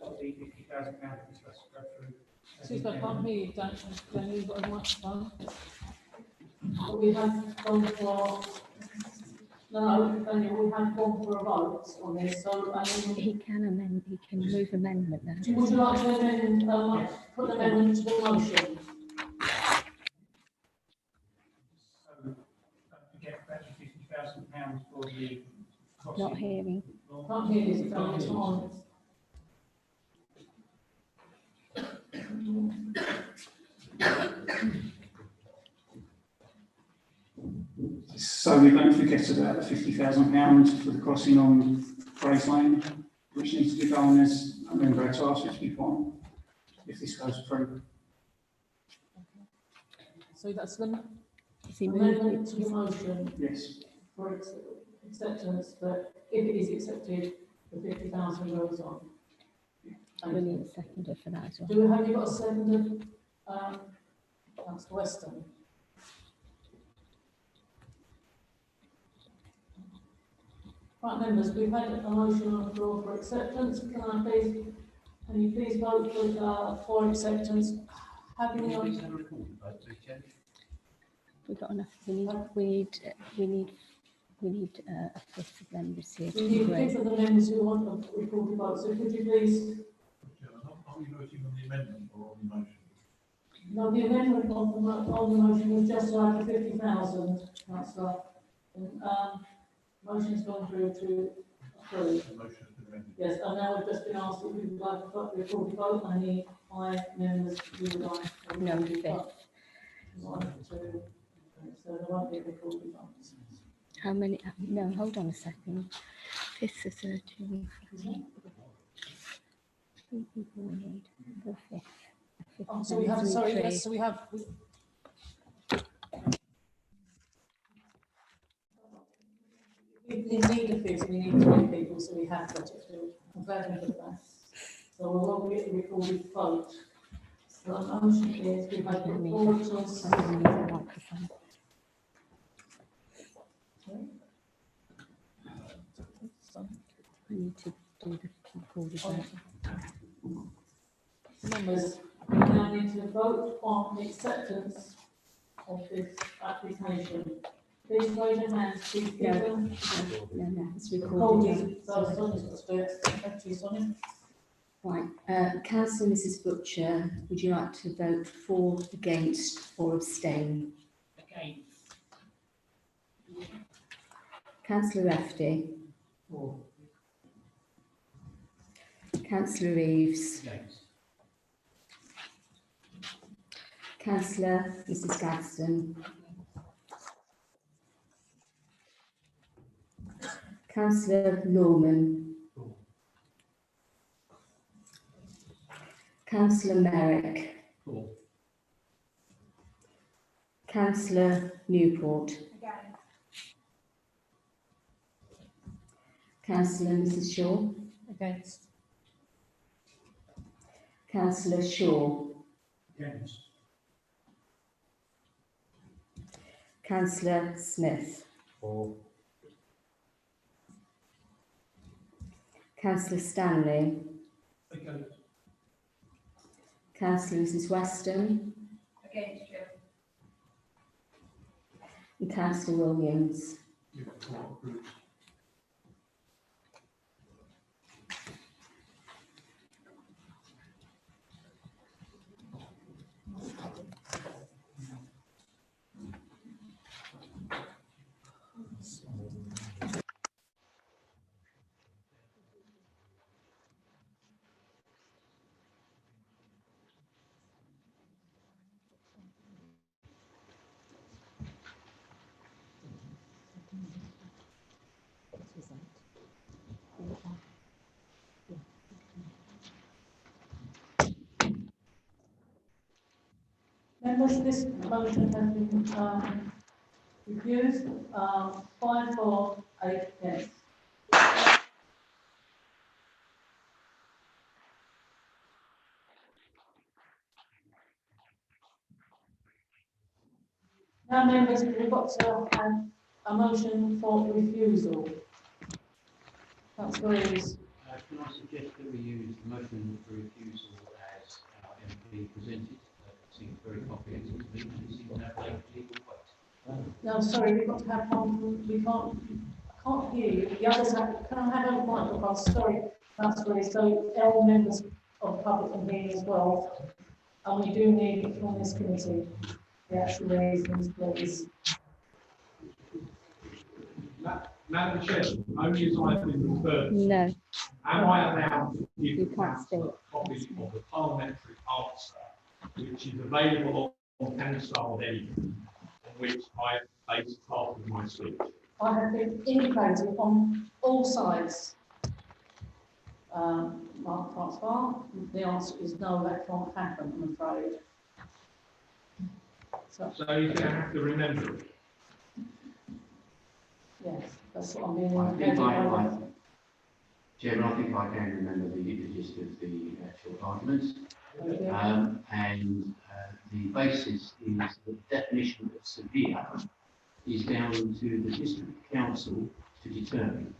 got the £50,000 discussed go through. Excuse me, I can't hear you, Daniel, you've got a microphone. But we have gone for, no, Daniel, we have gone for a vote on this, so he can amend, he can move amendment now. Would you like to amend, put the amendment to the motion? £50,000 for the Not hearing. Can't hear you, Daniel, it's not on. So we don't forget about the £50,000 for the crossing on Grace Lane, which needs to be done as a member to ask it to be fine, if this goes through. So that's the he amendment to the motion. Yes. For acceptance, but if it is accepted, the 50,000 goes on. We need a seconder for that as well. Have you got a seconder? That's Weston. Right, members, we've had a motion on the floor for acceptance. Can you please vote for acceptance? We've got enough. We need a fifth of members here. We need a fifth of the members who want a recorded vote. So could you please? Are we voting on the amendment or on the motion? No, the amendment on the motion was just like the 50,000, Councillor. Motion's gone through to approve. The motion has been amended. Yes, and now we've just been asked if we would like a recorded vote. I need 5 members who would like a recorded vote. 1, 2, 3, so there won't be a recorded vote. How many? No, hold on a second. Fifth, 13. 3 people we need. The fifth. Oh, so we have, sorry, yes, so we have. We need a fifth, we need 3 people, so we have got it through. I'm glad we did that. So we will get a recorded vote. So the motion is we have reporters. need to do the recorded vote. Members, we now need to vote on the acceptance of this application. Please raise your hands, please give them. No, it's Recorded. recorded. So Sonia's got to do it. Thank you, Sonia. Right, Councillor Mrs Butcher, would you like to vote for, against or abstain? Against. Councillor Rafferty? For. Councillor Reeves? Against. Councillor Mrs Gadsden? Councillor Norman? Councillor Merrick? For. Councillor Newport? Councillor Mrs Shaw? Against. Councillor Shaw? Against. Councillor Smith? For. Councillor Stanley? Against. Councillor Mrs Weston? Against, Chair. And Councillor Williams? Members, this motion has been refused, 5 for, 8 against. Now, members, we've got to have a motion for refusal. Councillor Reeves. Can I suggest that we use the motion for refusal as our MP presented? It seems very comprehensive to me, and it seems to have legal weight. No, sorry, we've got to have one, we can't, I can't hear you. The others have, can I have a microphone? Sorry, Councillor Reeves, so all members of the public can hear you as well. And we do need it from this committee. The actual reasons, please. Madam Chair, only as I've been referred to. No. Am I allowed to give You the can't councillor a copy of the parliamentary answer, which is available on Hansard Edit, on which I based part of my speech? I have been indicated on all sides. Mark Francois, the answer is no, that can't happen, I'm afraid. So you're going to have to remember it. Yes, that's what I'm being I think indicated. Chairman, I think I can remember the gist of the actual arguments. The basis is the definition of severe is down to the district council to determine.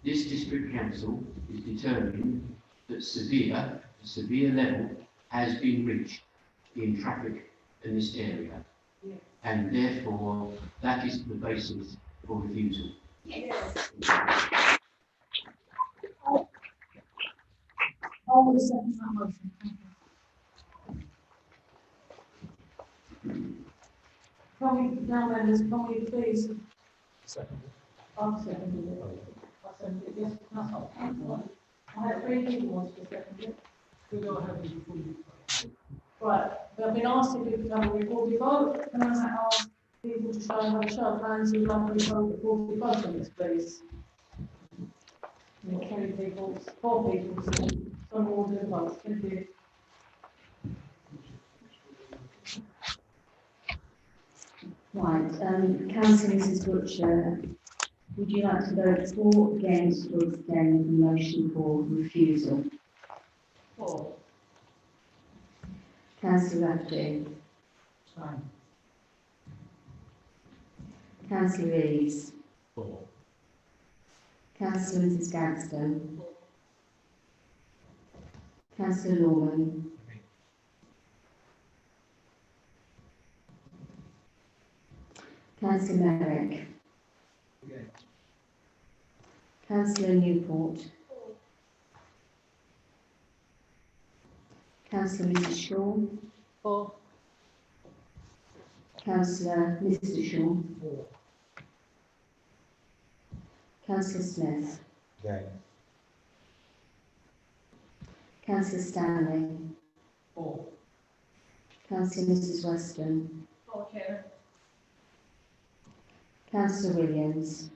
This district council is determining that the severe level has been reached in traffic in this area. And therefore, that is the basis for refusal. I will second that motion. Can we, now members, can we please? Second. I'll second it. I second it, yes, that's not. I had 3 people want to second it. Right, we have been asked if we could have a recorded vote. Can I ask people to have a show of hands who would like to recorded vote on this, please? 3 people, 4 people, some will do the vote. Thank you. Right, Councillor Mrs Butcher, would you like to vote for, against or abstain on the motion for refusal? For. Councillor Rafferty? Councillor Reeves? For. Councillor Mrs Gadsden. Councillor Norman. Councillor Merrick. Councillor Newport. Councillor Mrs Shaw. For. Councillor Mr Shaw. Councillor Smith. Councillor Stanley. For. Councillor Mrs Weston. For, Chair. Councillor Williams.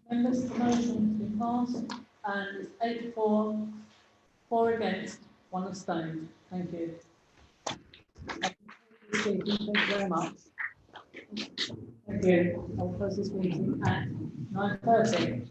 Members, the motion has been passed and it's 8 for, 4 against, 1 abstained. Thank you. Thank you very much. Thank you. I'll close this meeting at 9:30.